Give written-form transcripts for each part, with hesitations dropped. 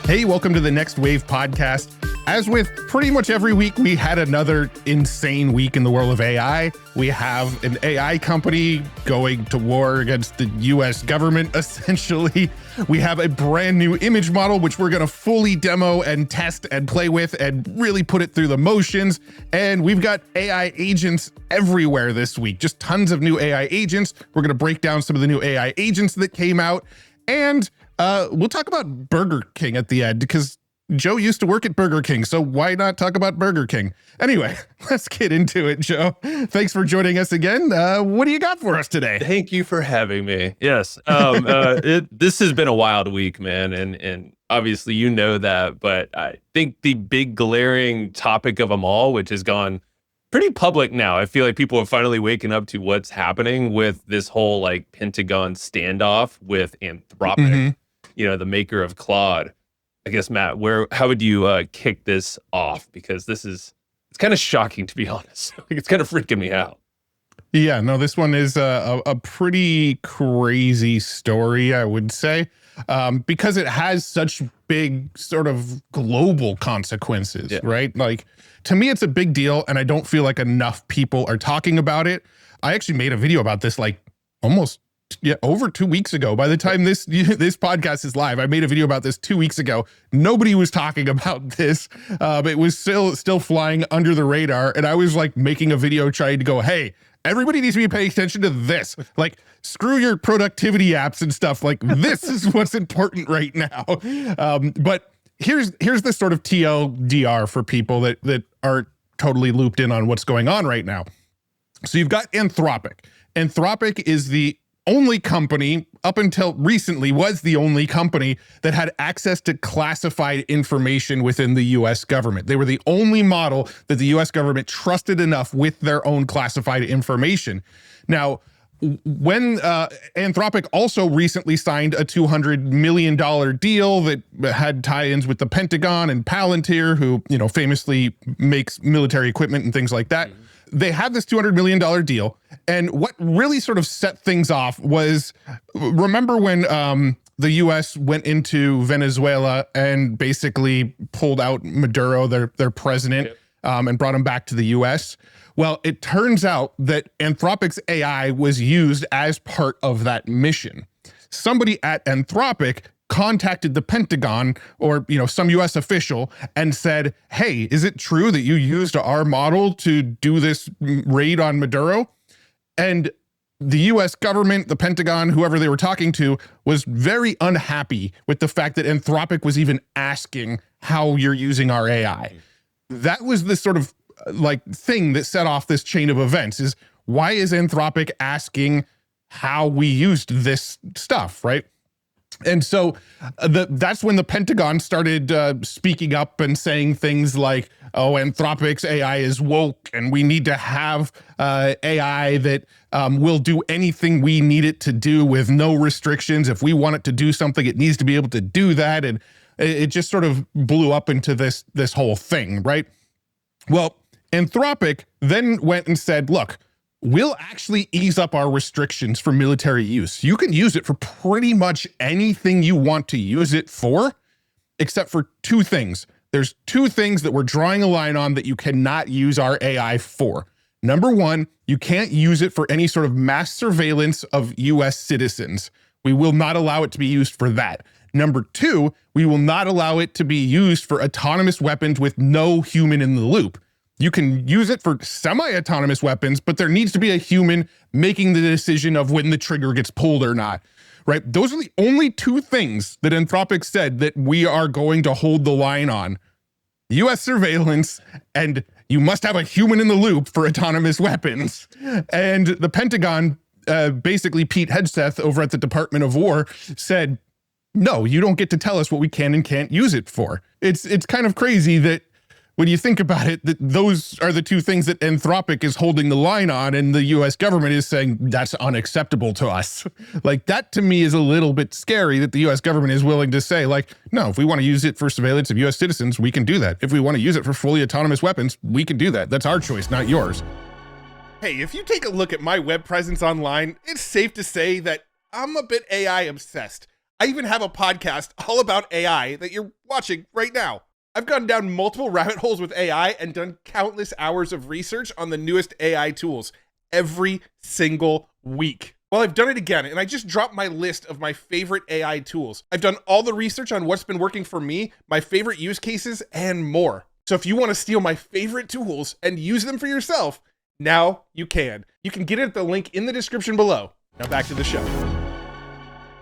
Hey, welcome to the Next Wave podcast. As with pretty much every week, we had another insane week in the world of AI. We have an AI company going to war against the US government, essentially. We have a brand new image model, which we're going to fully demo and test and play with and really put it through the motions. And we've got AI agents everywhere this week, just tons of new AI agents. We're going to break down some of the new AI agents that came out. And we'll talk about Burger King at the end because Joe used to work at Burger King, so why not talk about Burger King? Anyway, let's get into it, Joe. Thanks for joining us again. What do you got for us today? Thank you for having me. Yes, this has been a wild week, man, and obviously you know that, but I think the big glaring topic of them all, which has gone pretty public now, I feel like people are finally waking up to what's happening with this whole like Pentagon standoff with Anthropic, you know, the maker of Claude. I guess, Matt, how would you kick this off? Because it's kind of shocking, to be honest. It's kind of freaking me out. Yeah, no, this one is a pretty crazy story, I would say, because it has such big sort of global consequences, right? Like, to me, it's a big deal, and I don't feel like enough people are talking about it. I actually made a video about this like almost over 2 weeks ago. By the time this podcast is live, I made a video about this 2 weeks ago. Nobody was talking about this. It was still flying under the radar. And I was like making a video trying to go, hey, everybody needs to be paying attention to this. Like, screw your productivity apps and stuff. Like, this is what's important right now. But here's the sort of TLDR for people that aren't totally looped in on what's going on right now. So you've got Anthropic. Anthropic is the only company, up until recently, was the only company that had access to classified information within the US government. They were the only model that the US government trusted enough with their own classified information. Now, when Anthropic also recently signed a $200 million deal that had tie-ins with the Pentagon and Palantir, who, you know, famously makes military equipment and things like that. They had this $200 million deal. And what really sort of set things off was, remember when the US went into Venezuela and basically pulled out Maduro, their president, and brought him back to the US? Well, it turns out that Anthropic's AI was used as part of that mission. Somebody at Anthropic contacted the Pentagon or, you know, some US official and said, hey, is it true that you used our model to do this raid on Maduro? And the US government, the Pentagon, whoever they were talking to, was very unhappy with the fact that Anthropic was even asking how you're using our AI. That was the sort of like thing that set off this chain of events, is why is Anthropic asking how we used this stuff, right? And so that's when the Pentagon started speaking up and saying things like, oh, Anthropic's AI is woke and we need to have AI that will do anything we need it to do with no restrictions. If we want it to do something, it needs to be able to do that. And it just sort of blew up into this whole thing, right? Well, Anthropic then went and said, look, we'll actually ease up our restrictions for military use. You can use it for pretty much anything you want to use it for, except for two things. There's two things that we're drawing a line on that you cannot use our AI for. Number one, you can't use it for any sort of mass surveillance of US citizens. We will not allow it to be used for that. Number two, we will not allow it to be used for autonomous weapons with no human in the loop. You can use it for semi-autonomous weapons, but there needs to be a human making the decision of when the trigger gets pulled or not, right? Those are the only two things that Anthropic said that we are going to hold the line on. US surveillance, and you must have a human in the loop for autonomous weapons. And the Pentagon, basically Pete Hegseth over at the Department of War, said, no, you don't get to tell us what we can and can't use it for. It's kind of crazy that when you think about it, that those are the two things that Anthropic is holding the line on, and the US government is saying that's unacceptable to us. Like, that to me is a little bit scary, that the US government is willing to say, like, no, if we want to use it for surveillance of US citizens, we can do that. If we want to use it for fully autonomous weapons, we can do that. That's our choice, not yours. Hey, if you take a look at my web presence online, it's safe to say that I'm a bit AI obsessed. I even have a podcast all about AI that you're watching right now. I've gone down multiple rabbit holes with AI and done countless hours of research on the newest AI tools every single week. Well, I've done it again, and I just dropped my list of my favorite AI tools. I've done all the research on what's been working for me, my favorite use cases, and more. So if you want to steal my favorite tools and use them for yourself, now you can. You can get it at the link in the description below. Now back to the show.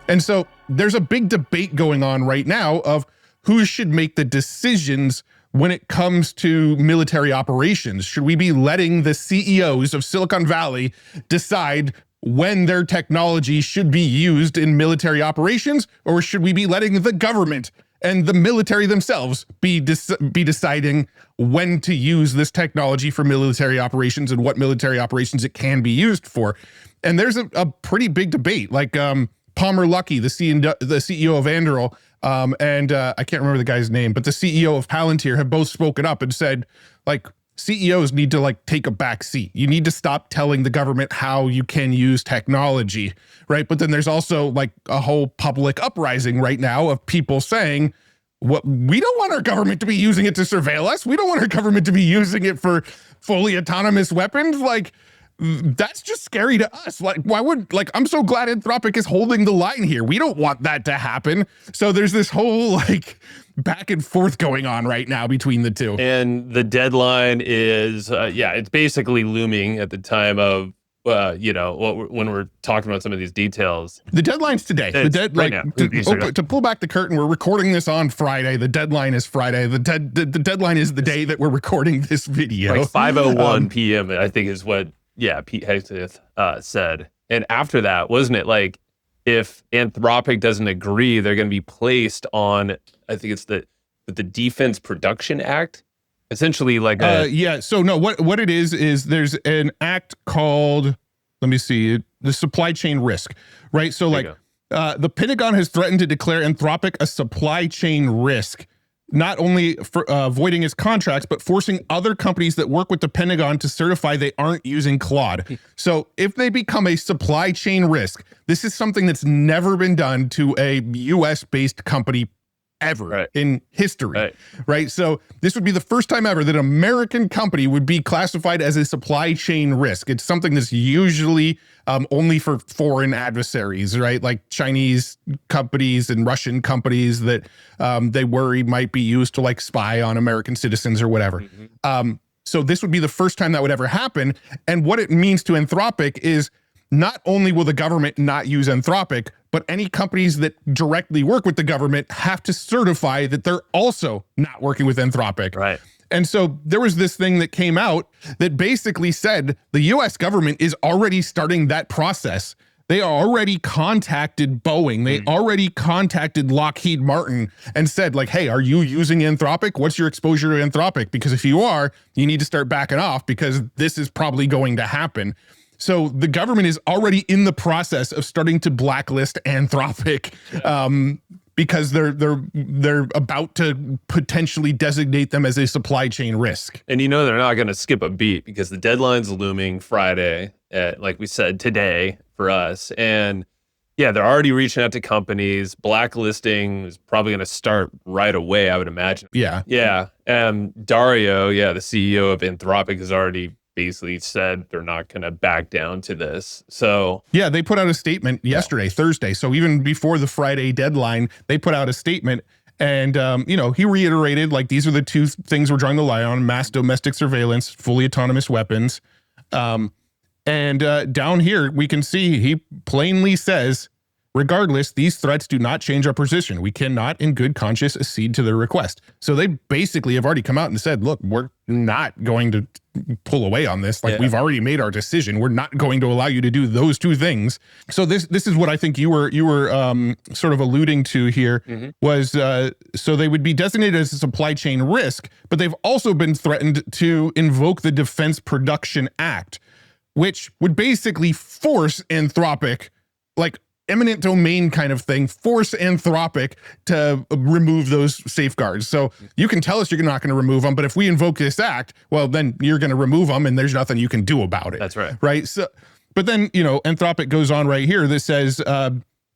And so there's a big debate going on right now of who should make the decisions when it comes to military operations. Should we be letting the CEOs of Silicon Valley decide when their technology should be used in military operations, or should we be letting the government and the military themselves be deciding when to use this technology for military operations and what military operations it can be used for? And there's a pretty big debate. Like Palmer Luckey, the CEO of Anduril, and I can't remember the guy's name, but the CEO of Palantir have both spoken up and said, like, CEOs need to like take a back seat. You need to stop telling the government how you can use technology, right? But then there's also like a whole public uprising right now of people saying, what, we don't want our government to be using it to surveil us. We don't want our government to be using it for fully autonomous weapons. Like, that's just scary to us. Like, why would, like, I'm so glad Anthropic is holding the line here. We don't want that to happen. So there's this whole like back and forth going on right now between the two. And the deadline is, it's basically looming at the time of, when we're talking about some of these details. The deadline's today. To pull back the curtain, we're recording this on Friday. The deadline is Friday. The deadline is the day that we're recording this video. Like 5:01 p.m. I think is what, Pete Hegseth said. And after that, wasn't it like, if Anthropic doesn't agree, they're going to be placed on, I think it's the Defense Production Act, essentially like So no, what it is there's an act called, let me see, the supply chain risk, right? So like the Pentagon has threatened to declare Anthropic a supply chain risk, not only for voiding its contracts, but forcing other companies that work with the Pentagon to certify they aren't using Claude. So if they become a supply chain risk, this is something that's never been done to a US-based company ever in history, right? So this would be the first time ever that an American company would be classified as a supply chain risk. It's something that's usually only for foreign adversaries, right? Like Chinese companies and Russian companies that they worry might be used to like spy on American citizens or whatever. So this would be the first time that would ever happen. And what it means to Anthropic is not only will the government not use Anthropic, but any companies that directly work with the government have to certify that they're also not working with Anthropic. Right. And so there was this thing that came out that basically said the US government is already starting that process. They already contacted Boeing. They already contacted Lockheed Martin and said like, hey, are you using Anthropic? What's your exposure to Anthropic? Because if you are, you need to start backing off because this is probably going to happen. So the government is already in the process of starting to blacklist Anthropic because they're about to potentially designate them as a supply chain risk. And they're not going to skip a beat because the deadline's looming Friday, like we said, today for us. And they're already reaching out to companies. Blacklisting is probably going to start right away, I would imagine. Yeah. Dario, the CEO of Anthropic, has already basically said they're not going to back down to this. So they put out a statement yesterday, Thursday. So even before the Friday deadline, they put out a statement and, he reiterated like, these are the two things we're drawing the line on: mass domestic surveillance, fully autonomous weapons. And down here, we can see he plainly says, regardless, these threats do not change our position. We cannot in good conscience accede to their request. So they basically have already come out and said, look, we're not going to pull away on this. Like we've already made our decision. We're not going to allow you to do those two things. So this is what I think you were sort of alluding to here was, so they would be designated as a supply chain risk, but they've also been threatened to invoke the Defense Production Act, which would basically force Anthropic, like eminent domain kind of thing, force Anthropic to remove those safeguards. So you can tell us you're not going to remove them, but if we invoke this act, well, then you're going to remove them and there's nothing you can do about it. That's right. Right. So, but then, Anthropic goes on right here that says,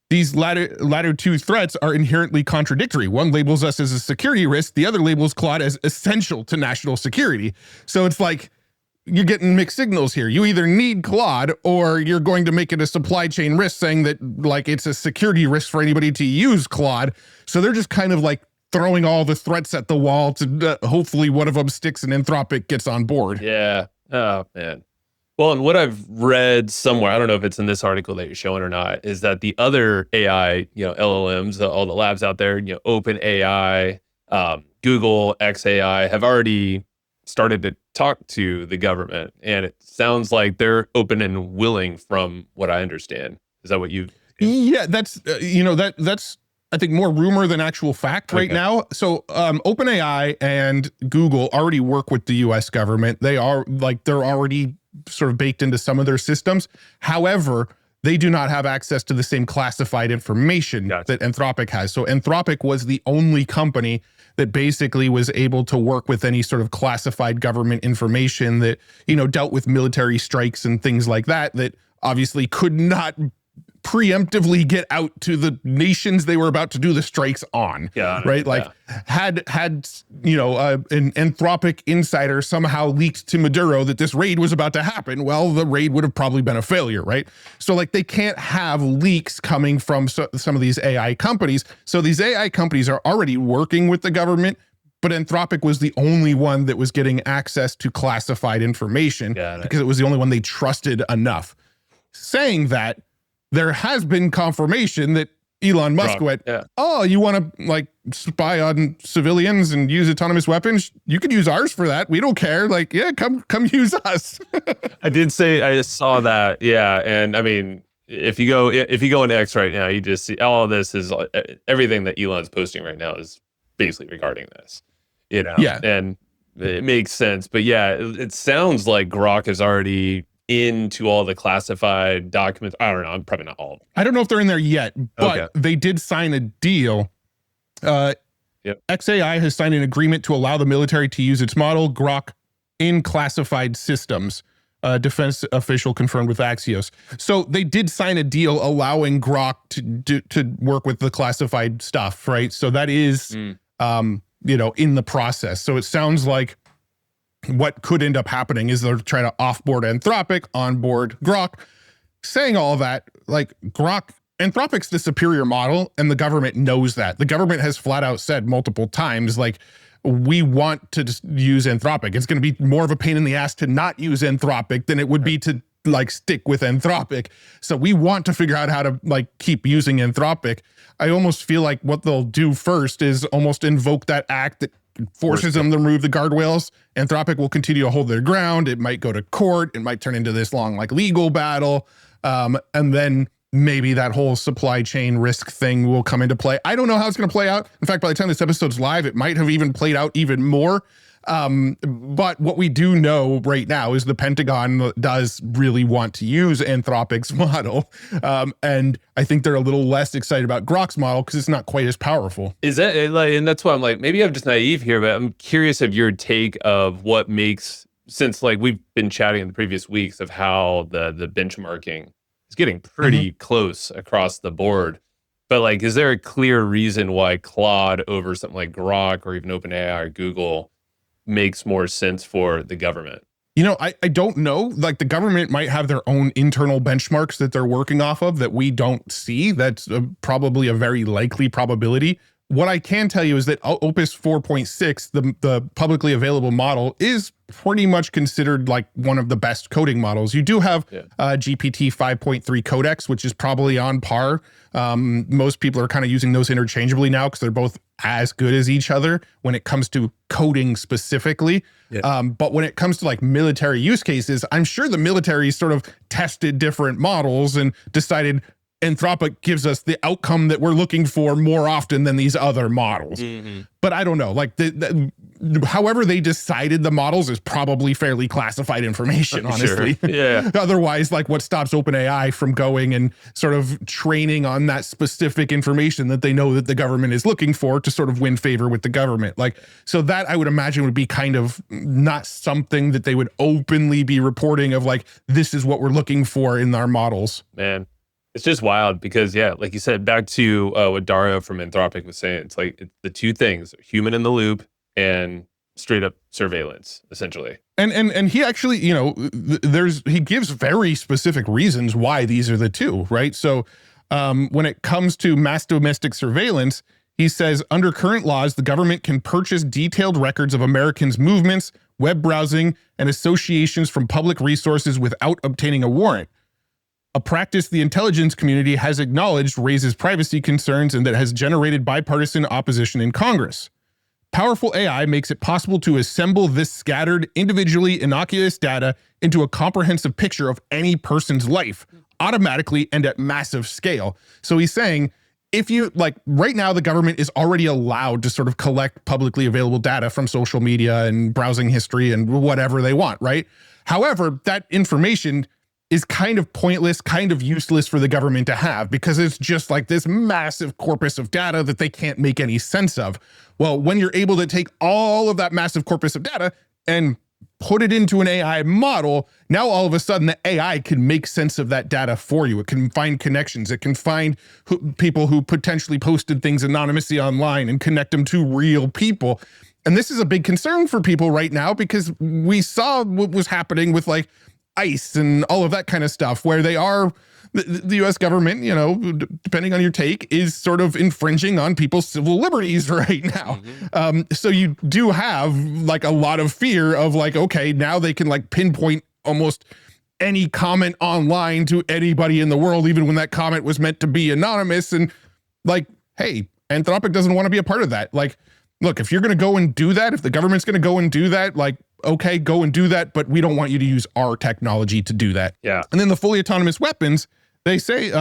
these latter two threats are inherently contradictory. One labels us as a security risk. The other labels Claude as essential to national security. So it's like, you're getting mixed signals here. You either need Claude or you're going to make it a supply chain risk, saying that like it's a security risk for anybody to use Claude. So they're just kind of like throwing all the threats at the wall to hopefully one of them sticks and Anthropic gets on board. Yeah. Oh, man. Well, and what I've read somewhere, I don't know if it's in this article that you're showing or not, is that the other AI, LLMs, all the labs out there, OpenAI, Google, XAI have already started to talk to the government, and it sounds like they're open and willing from what I understand. Is that what you? Yeah, that's, that's, I think, more rumor than actual fact right now. So OpenAI and Google already work with the US government. They're already sort of baked into some of their systems. However, they do not have access to the same classified information that Anthropic has. So Anthropic was the only company that basically was able to work with any sort of classified government information that, dealt with military strikes and things like that, that obviously could not preemptively get out to the nations they were about to do the strikes on. Right? Like had an Anthropic insider somehow leaked to Maduro that this raid was about to happen, well, the raid would have probably been a failure, right? So like they can't have leaks coming from some of these AI companies. So these AI companies are already working with the government, but Anthropic was the only one that was getting access to classified information because it was the only one they trusted enough. Saying that, there has been confirmation that Elon Musk went, oh, you want to like spy on civilians and use autonomous weapons? You could use ours for that. We don't care. Like, yeah, come use us. I saw that. Yeah. And I mean, if you go into X right now, you just see all of this is everything that Elon's posting right now is basically regarding this, Yeah. And it makes sense. But yeah, it sounds like Grok is already into all the classified documents. I don't know. I'm probably not all of them. I don't know if they're in there yet, but they did sign a deal. XAI has signed an agreement to allow the military to use its model Grok in classified systems. Defense official confirmed with Axios. So they did sign a deal allowing Grok to work with the classified stuff, right? So that is, in the process. So it sounds like what could end up happening is they're trying to offboard Anthropic, onboard Grok. Saying all that, like Anthropic's the superior model, and the government knows that. The government has flat out said multiple times, like, we want to just use Anthropic. It's going to be more of a pain in the ass to not use Anthropic than it would be to like stick with Anthropic. So we want to figure out how to like keep using Anthropic. I almost feel like what they'll do first is almost invoke that act that forces them to remove the guardrails. Anthropic will continue to hold their ground. It might go to court. It might turn into this long like legal battle. And then maybe that whole supply chain risk thing will come into play. I don't know how it's going to play out. In fact, by the time this episode's live, it might have even played out even more. But what we do know right now is the Pentagon does really want to use Anthropic's model. And I think they're a little less excited about Grok's model because it's not quite as powerful. Is that like, and that's why I'm like, maybe I'm just naive here, but I'm curious of your take of what makes, since like we've been chatting in the previous weeks of how the benchmarking is getting pretty close across the board. But like, is there a clear reason why Claude over something like Grok or even OpenAI or Google makes more sense for the government? I don't know. Like the government might have their own internal benchmarks that they're working off of that we don't see. That's probably a very likely probability. What I can tell you is that Opus 4.6, the publicly available model, is pretty much considered like one of the best coding models. You do have GPT 5.3 Codex, which is probably on par. Most people are kind of using those interchangeably now because they're both as good as each other when it comes to coding specifically. But when it comes to like military use cases, I'm sure the military sort of tested different models and decided Anthropic gives us the outcome that we're looking for more often than these other models. But I don't know, like however they decided the models is probably fairly classified information, honestly. Yeah. Otherwise, like what stops OpenAI from going and sort of training on that specific information that they know that the government is looking for to sort of win favor with the government. Like, so that I would imagine would be kind of not something that they would openly be reporting of like, this is what we're looking for in our models. Man. It's just wild because, yeah, like you said, back to what Dario from Anthropic was saying, it's like the two things: human in the loop and straight up surveillance, essentially. And he actually, you know, he gives very specific reasons why these are the two, right? So when it comes to mass domestic surveillance, he says, under current laws, the government can purchase detailed records of Americans' movements, web browsing, and associations from public resources without obtaining a warrant. A practice the intelligence community has acknowledged raises privacy concerns and that has generated bipartisan opposition in Congress. Powerful AI makes it possible to assemble this scattered, individually innocuous data into a comprehensive picture of any person's life, automatically and at massive scale. So he's saying, if you, like, right now the government is already allowed to sort of collect publicly available data from social media and browsing history and whatever they want, right? However, that information is kind of pointless, kind of useless for the government to have because it's just like this massive corpus of data that they can't make any sense of. Well, when you're able to take all of that massive corpus of data and put it into an AI model, now all of a sudden the AI can make sense of that data for you. It can find connections. It can find people who potentially posted things anonymously online and connect them to real people. And this is a big concern for people right now because we saw what was happening with like ICE and all of that kind of stuff, where they are, the US government, you know, depending on your take, is sort of infringing on people's civil liberties right now. So you do have like a lot of fear of like, okay, now they can like pinpoint almost any comment online to anybody in the world, even when that comment was meant to be anonymous. And like, hey, Anthropic doesn't want to be a part of that. Like, look, if you're going to go and do that, if the government's going to go and do that, like, okay, go and do that, but we don't want you to use our technology to do that. Yeah. And then the fully autonomous weapons, they say,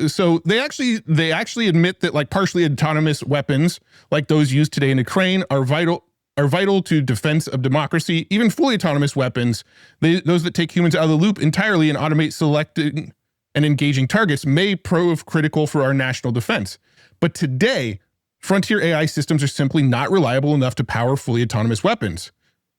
so they actually admit that like partially autonomous weapons, like those used today in Ukraine, are vital to defense of democracy. Even fully autonomous weapons, those that take humans out of the loop entirely and automate selecting and engaging targets, may prove critical for our national defense. But today, frontier AI systems are simply not reliable enough to power fully autonomous weapons.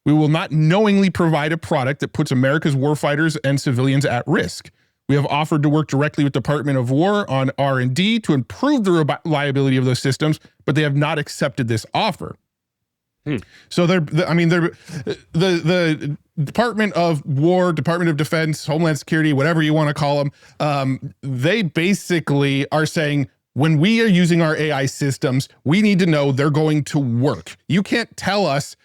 We will not knowingly provide a product that puts America's warfighters and civilians at risk. We have offered to work directly with the Department of War on R&D to improve the reliability of those systems, but they have not accepted this offer. So the Department of War, Department of Defense, Homeland Security, whatever you want to call them, they basically are saying, when we are using our AI systems, we need to know they're going to work. You can't tell us,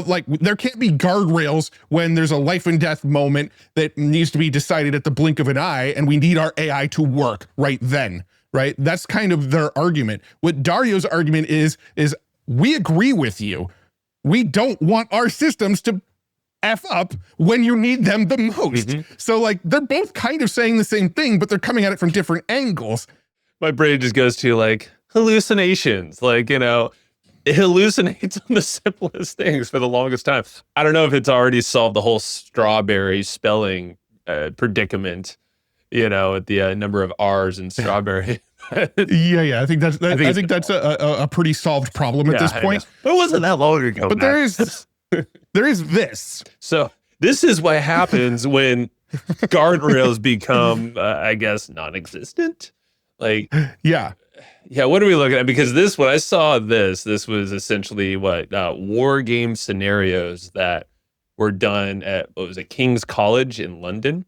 like, there can't be guardrails when there's a life and death moment that needs to be decided at the blink of an eye, and we need our AI to work right then, right? That's kind of their argument. What Dario's argument is we agree with you. We don't want our systems to F up when you need them the most. So like, they're both kind of saying the same thing, but they're coming at it from different angles. My brain just goes to like hallucinations, like, you know, it hallucinates on the simplest things for the longest time. I don't know if it's already solved the whole strawberry spelling predicament, you know, at the number of R's in strawberry. Yeah. I think that's a pretty solved problem at this point. But it wasn't that long ago. But there is this. So this is what happens when guardrails become, I guess, non-existent. Like, yeah, what are we looking at? Because when I saw this was essentially war game scenarios that were done at, what was it, King's College in London.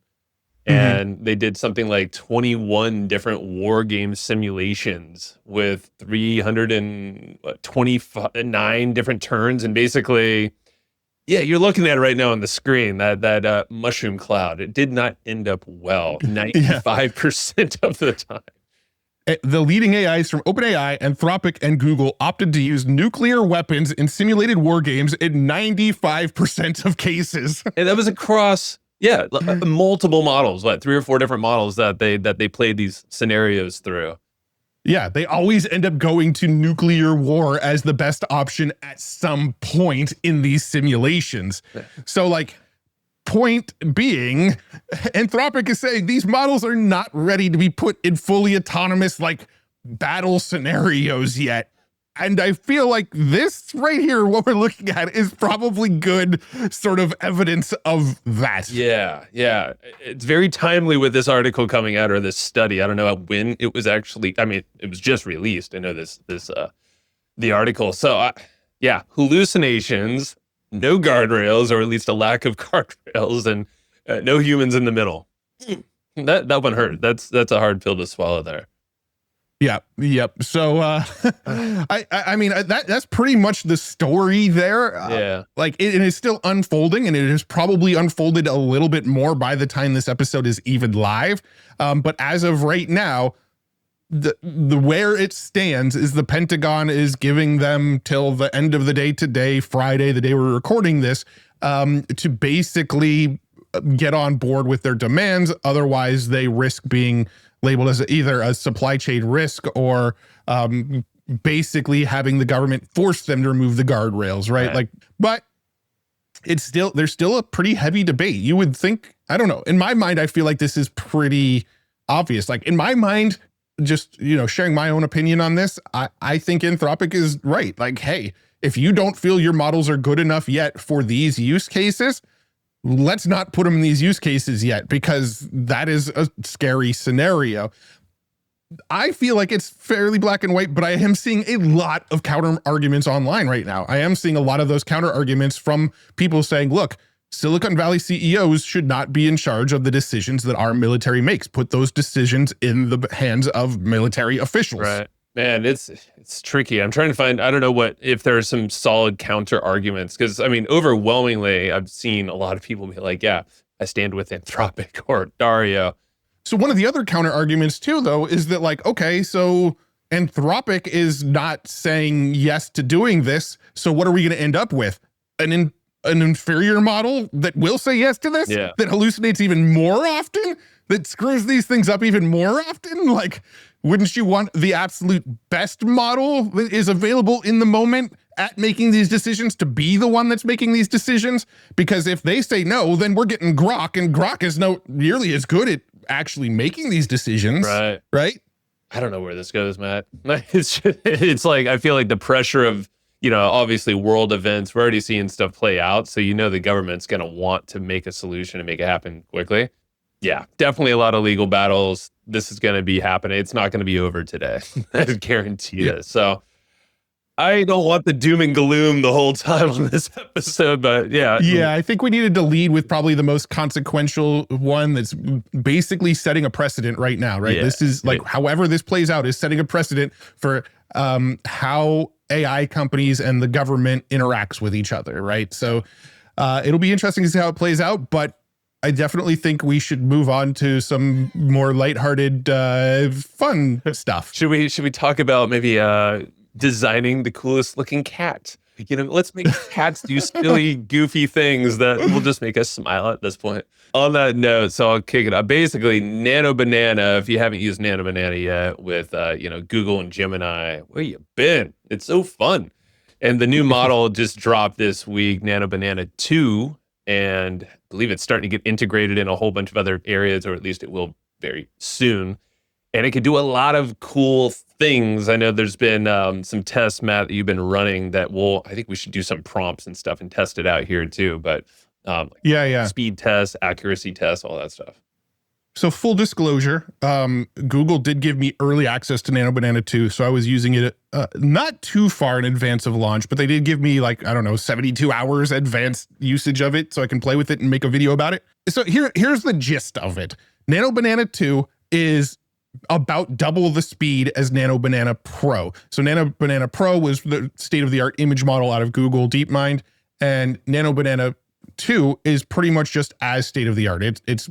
And they did something like 21 different war game simulations with 329 different turns. And basically, yeah, you're looking at it right now on the screen, that mushroom cloud. It did not end up well 95% of the time. The leading AIs from OpenAI, Anthropic, and Google opted to use nuclear weapons in simulated war games in 95% of cases. And that was across, multiple models, 3 or 4 different models that they played these scenarios through. Yeah, they always end up going to nuclear war as the best option at some point in these simulations. Yeah. So like, point being, Anthropic is saying these models are not ready to be put in fully autonomous like battle scenarios yet. And I feel like this right here, what we're looking at, is probably good sort of evidence of that. Yeah. It's very timely with this article coming out, or this study. I don't know when it was actually, I mean, it was just released. I know the article. So hallucinations, no guardrails, or at least a lack of guardrails, and no humans in the middle. That one hurt. That's a hard pill to swallow there. Yep. So, I mean, that's pretty much the story there. Yeah. Like it is still unfolding, and it has probably unfolded a little bit more by the time this episode is even live. But as of right now, the where it stands is the Pentagon is giving them till the end of the day today, Friday, the day we're recording this, to basically get on board with their demands. Otherwise, they risk being labeled as either a supply chain risk or basically having the government force them to remove the guardrails, right? Like, but there's still a pretty heavy debate. You would think, I don't know. In my mind, I feel like this is pretty obvious. Like in my mind, just, sharing my own opinion on this, I think Anthropic is right. Like, hey, if you don't feel your models are good enough yet for these use cases, let's not put them in these use cases yet, because that is a scary scenario. I feel like it's fairly black and white, but I am seeing a lot of counter arguments online right now. I am seeing a lot of those counter arguments from people saying, look, Silicon Valley CEOs should not be in charge of the decisions that our military makes. Put those decisions in the hands of military officials. Right. Man, it's tricky. I'm trying to find, I don't know if there are some solid counter arguments, because I mean, overwhelmingly, I've seen a lot of people be like, yeah, I stand with Anthropic or Dario. So one of the other counter arguments too, though, is that like, okay, so Anthropic is not saying yes to doing this. So what are we going to end up with? An inferior model that will say yes to this? Yeah. That hallucinates even more often? That screws these things up even more often? Like, wouldn't you want the absolute best model that is available in the moment at making these decisions to be the one that's making these decisions? Because if they say no, then we're getting Grok, and Grok is not nearly as good at actually making these decisions. Right? I don't know where this goes, Matt. It's like, I feel like the pressure of, obviously world events, we're already seeing stuff play out. So, the government's going to want to make a solution and make it happen quickly. Yeah, definitely a lot of legal battles. This is going to be happening. It's not going to be over today. I guarantee it. So I don't want the doom and gloom the whole time on this episode, but yeah. Yeah, I think we needed to lead with probably the most consequential one that's basically setting a precedent right now, right? Yeah. This is like, however this plays out is setting a precedent for how AI companies and the government interacts with each other, right? So it'll be interesting to see how it plays out, but I definitely think we should move on to some more lighthearted, fun stuff. Should we talk about maybe designing the coolest looking cat? Let's make cats do silly, goofy things that will just make us smile at this point. On that note, so I'll kick it up. Basically, Nanobanana, if you haven't used Nanobanana yet with, Google and Gemini, where you been? It's so fun. And the new model just dropped this week, Nanobanana 2, and I believe it's starting to get integrated in a whole bunch of other areas, or at least it will very soon. And it could do a lot of cool things. I know there's been some tests, Matt, that you've been running that I think we should do some prompts and stuff and test it out here too. But speed tests, accuracy tests, all that stuff. So full disclosure, Google did give me early access to Nanobanana 2, so I was using it not too far in advance of launch, but they did give me 72 hours advanced usage of it, so I can play with it and make a video about it. So here's the gist of it. Nanobanana 2 is about double the speed as Nanobanana Pro. So Nanobanana Pro was the state-of-the-art image model out of Google DeepMind, and Nanobanana 2 is pretty much just as state-of-the-art. It's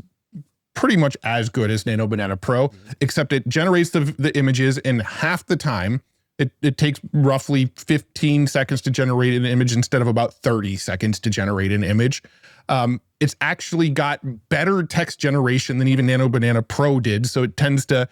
pretty much as good as Nanobanana Pro, except it generates the images in half the time. It takes roughly 15 seconds to generate an image instead of about 30 seconds to generate an image. It's actually got better text generation than even Nanobanana Pro did, so it tends to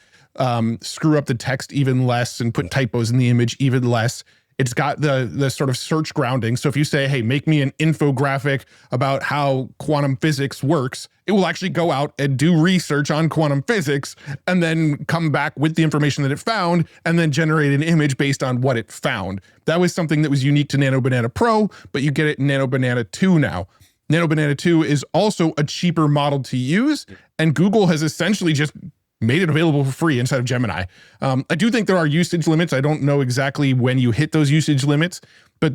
screw up the text even less and put typos in the image even less. It's got the sort of search grounding. So if you say, hey, make me an infographic about how quantum physics works, it will actually go out and do research on quantum physics and then come back with the information that it found and then generate an image based on what it found. That was something that was unique to Nanobanana Pro, but you get it in Nanobanana 2 now. Nanobanana 2 is also a cheaper model to use, and Google has essentially just made it available for free inside of Gemini. I do think there are usage limits. I don't know exactly when you hit those usage limits, but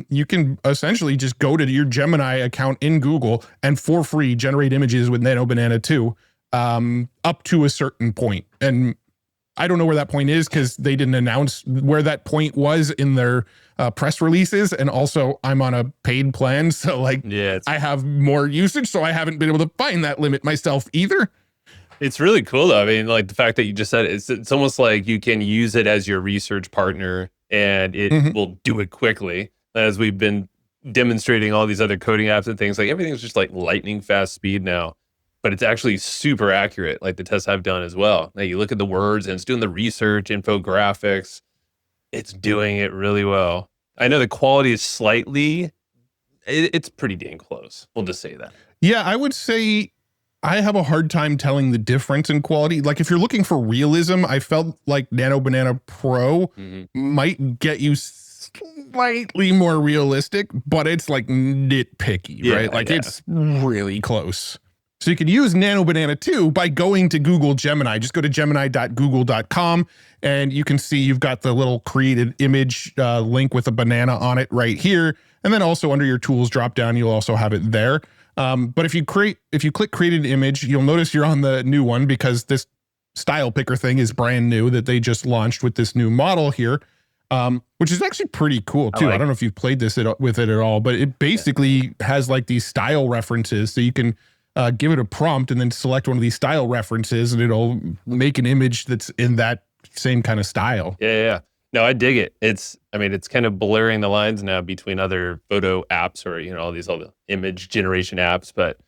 you can essentially just go to your Gemini account in Google and for free generate images with Nanobanana 2 up to a certain point. And I don't know where that point is because they didn't announce where that point was in their press releases. And also I'm on a paid plan. So like, I have more usage. So I haven't been able to find that limit myself either. It's really cool though. I mean, like the fact that you just said it's almost like you can use it as your research partner and it will do it quickly. As we've been demonstrating all these other coding apps and things, like everything's just like lightning fast speed now. But it's actually super accurate, like the tests I've done as well. Now you look at the words and it's doing the research, infographics. It's doing it really well. I know the quality is slightly, it's pretty dang close. We'll just say that. Yeah, I would say I have a hard time telling the difference in quality. Like if you're looking for realism, I felt like Nanobanana Pro might get you slightly more realistic, but it's like nitpicky, right? Like it's really close. So you can use Nanobanana 2 by going to Google Gemini. Just go to gemini.google.com and you can see you've got the little created image link with a banana on it right here. And then also under your tools drop down, you'll also have it there. But if you click create an image, you'll notice you're on the new one because this style picker thing is brand new that they just launched with this new model here, which is actually pretty cool too. I don't know if you've played this with it at all, but it basically has like these style references. So you can give it a prompt and then select one of these style references and it'll make an image that's in that same kind of style. Yeah. No, I dig it. It's kind of blurring the lines now between other photo apps or, all the image generation apps, but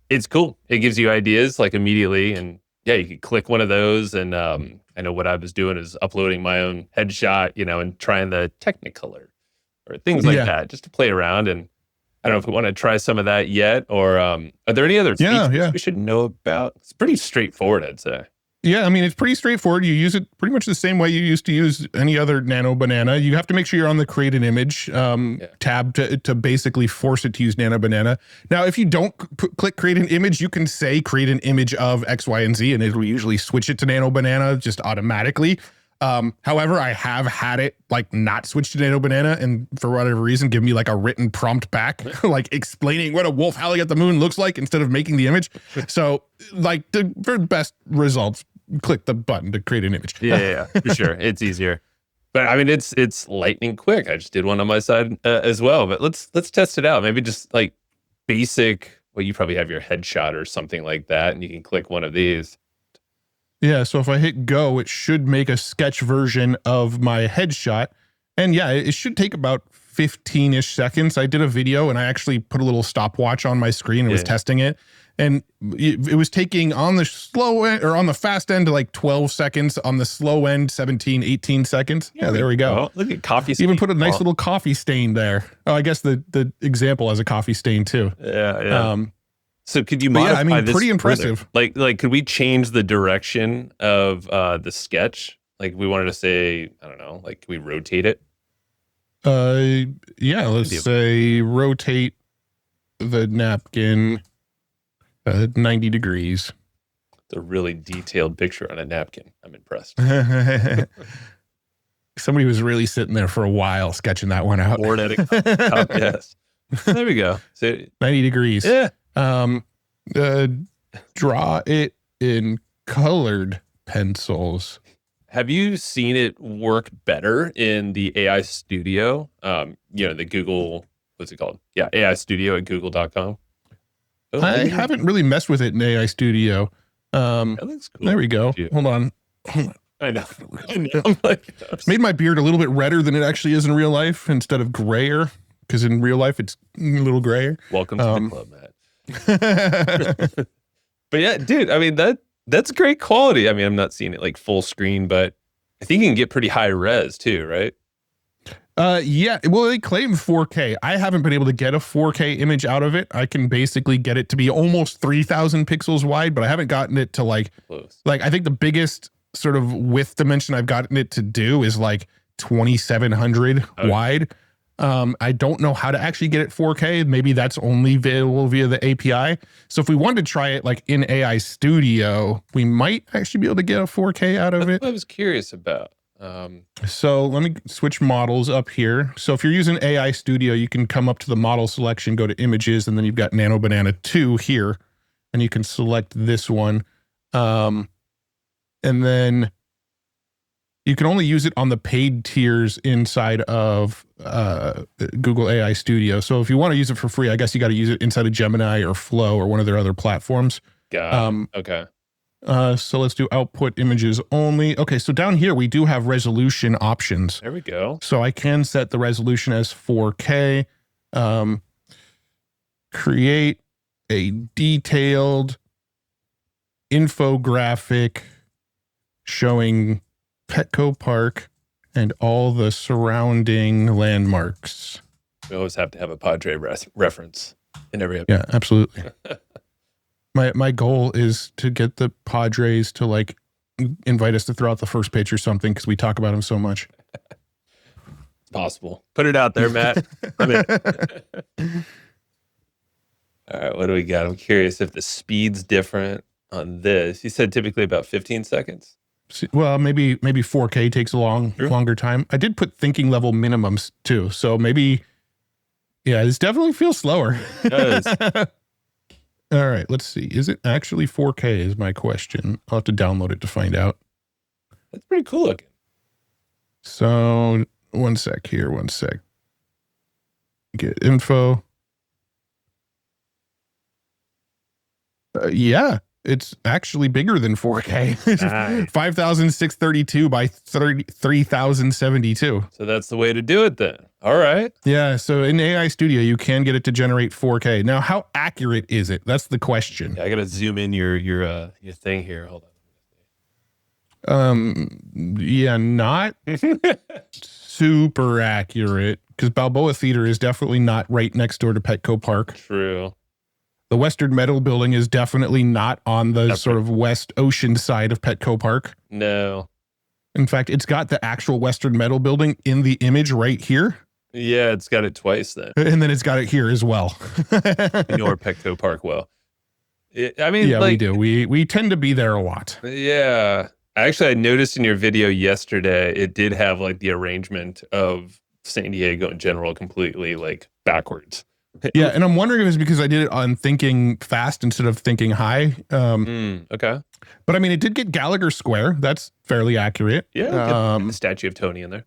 it's cool. It gives you ideas like immediately. And yeah, you could click one of those. And I know what I was doing is uploading my own headshot, and trying the Technicolor or things like that just to play around. And I don't know if we want to try some of that yet, or are there any other features we should know about? It's pretty straightforward, I'd say. Yeah, I mean, it's pretty straightforward. You use it pretty much the same way you used to use any other Nanobanana. You have to make sure you're on the create an image tab to basically force it to use Nanobanana. Now, if you don't click create an image, you can say create an image of X, Y, and Z, and it will usually switch it to Nanobanana just automatically. However, I have had it like not switch to Nanobanana and for whatever reason, give me like a written prompt back, like explaining what a wolf howling at the moon looks like instead of making the image. So like for best results, click the button to create an image. Yeah, for sure. It's easier. But I mean, it's lightning quick. I just did one on my side as well, but let's test it out. Maybe just like basic, well, you probably have your headshot or something like that and you can click one of these. Yeah, so if I hit go, it should make a sketch version of my headshot. And yeah, it should take about 15-ish seconds. I did a video and I actually put a little stopwatch on my screen and was testing it. And it was taking on the slow end or on the fast end to like 12 seconds, on the slow end, 17, 18 seconds. Yeah, there we go. Oh, look at coffee stain. Even put a nice little coffee stain there. Oh, I guess the example has a coffee stain too. Yeah. So could you modify this? Pretty impressive. Like could we change the direction of the sketch? Like we wanted to say, I don't know, like can we rotate it? Yeah, let's say rotate the napkin 90 degrees. It's a really detailed picture on a napkin. I'm impressed. Somebody was really sitting there for a while sketching that one out. Board edit. Yes. There we go. So, 90 degrees. Yeah. Draw it in colored pencils. Have you seen it work better in the AI Studio? The Google, what's it called? Yeah, AI Studio at google.com. Oh, I haven't really messed with it in AI Studio. That looks cool. There we go. Hold on. I know. I'm like, made my beard a little bit redder than it actually is in real life instead of grayer, because in real life it's a little grayer. Welcome to the club, Matt. But yeah, dude, I mean, that's great quality. I mean, I'm not seeing it like full screen, but I think you can get pretty high res too, right? Yeah, well, they claim 4K. I haven't been able to get a 4K image out of it. I can basically get it to be almost 3,000 pixels wide, but I haven't gotten it to like I think the biggest sort of width dimension I've gotten it to do is like 2,700 wide. I don't know how to actually get it 4K. Maybe that's only available via the API. So if we wanted to try it like in AI Studio, we might actually be able to get a 4K out of it. I was curious about. So let me switch models up here. So if you're using AI Studio, you can come up to the model selection, go to images, and then you've got Nanobanana 2 here, and you can select this one. And then you can only use it on the paid tiers inside of Google AI Studio. So if you want to use it for free, I guess you got to use it inside of Gemini or Flow or one of their other platforms. Okay. So let's do output images only. Okay, so down here we do have resolution options. There we go. So I can set the resolution as 4K. Create a detailed infographic showing Petco Park and all the surrounding landmarks. We always have to have a Padre reference in every episode. Yeah, absolutely. My goal is to get the Padres to like invite us to throw out the first pitch or something because we talk about them so much. It's possible. Put it out there, Matt. I'm in. All right, what do we got? I'm curious if the speed's different on this. You said typically about 15 seconds. Well, maybe 4K takes a longer time. I did put thinking level minimums too, so maybe, yeah, this definitely feels slower. It does. All right, let's see. Is it actually 4K is my question. I'll have to download it to find out. That's pretty cool looking. So one sec. Get info. Yeah, it's actually bigger than 4K. Nice. 5,632 by 3,072. So that's the way to do it then. All right. Yeah, so in AI Studio, you can get it to generate 4K. Now, how accurate is it? That's the question. Yeah, I got to zoom in your thing here. Hold on. Yeah, not super accurate because Balboa Theater is definitely not right next door to Petco Park. True. The Western Metal Building is definitely not on the sort of West Ocean side of Petco Park. No. In fact, it's got the actual Western Metal Building in the image right here. Yeah, it's got it twice then. And then it's got it here as well. You know where Petco Park well. I mean, yeah, like, we do. We tend to be there a lot. Yeah. Actually, I noticed in your video yesterday, it did have like the arrangement of San Diego in general completely like backwards. Yeah, and I'm wondering if it's because I did it on thinking fast instead of thinking high. Okay. But I mean, it did get Gallagher Square. That's fairly accurate. Yeah, get the statue of Tony in there.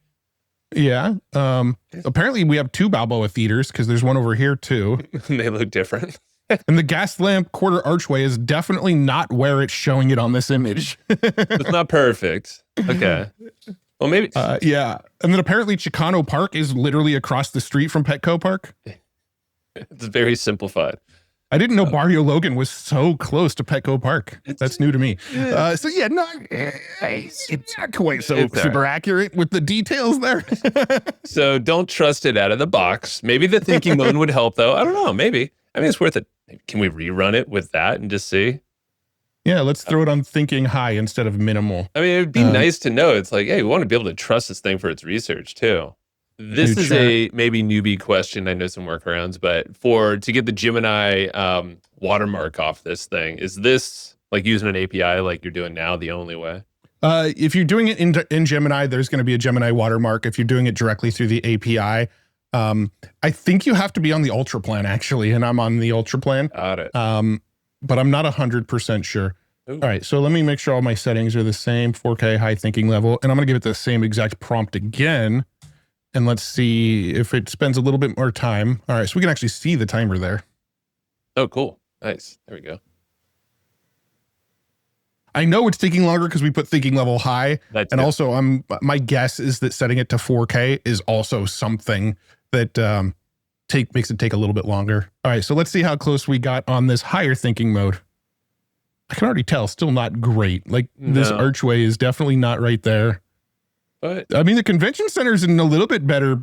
Yeah. Apparently, we have 2 Balboa Theaters because there's one over here too. They look different. And the gas lamp quarter archway is definitely not where it's showing it on this image. It's not perfect. Okay. Well, maybe. Yeah. And then apparently Chicano Park is literally across the street from Petco Park. It's very simplified. I didn't know Barrio Logan was so close to Petco Park. That's new to me. So yeah, it's not quite so super accurate with the details there. So don't trust it out of the box. Maybe the thinking mode would help though. I don't know. Maybe. I mean, it's worth it. Can we rerun it with that and just see? Yeah, let's throw it on thinking high instead of minimal. I mean, it'd be nice to know. It's like, hey, we want to be able to trust this thing for its research too. This is a maybe newbie question. I know some workarounds, but to get the Gemini watermark off this thing, is this like using an API like you're doing now the only way? If you're doing it in Gemini, there's going to be a Gemini watermark. If you're doing it directly through the API, I think you have to be on the Ultra plan actually, and I'm on the Ultra plan. Got it. But I'm not 100% sure. Ooh. All right, so let me make sure all my settings are the same, 4K high thinking level, and I'm going to give it the same exact prompt again. And let's see if it spends a little bit more time. All right, so we can actually see the timer there. Oh, cool. Nice. There we go. I know it's taking longer because we put thinking level high. That's and good. Also, my guess is that setting it to 4K is also something that makes it take a little bit longer. All right, so let's see how close we got on this higher thinking mode. I can already tell, still not great. Like this archway is definitely not right there. But I mean, the convention center is in a little bit better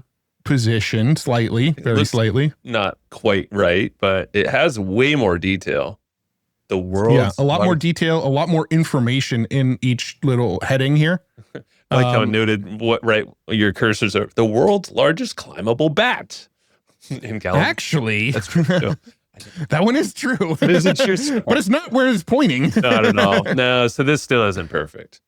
position slightly, very slightly. Not quite right, but it has way more detail. The world, yeah, a lot more detail, a lot more information in each little heading here. I like how it noted what your cursors are. The world's largest climbable bat in California. Actually, that's true too. That one is true. But it's not where it's pointing. Not at all. No, so this still isn't perfect.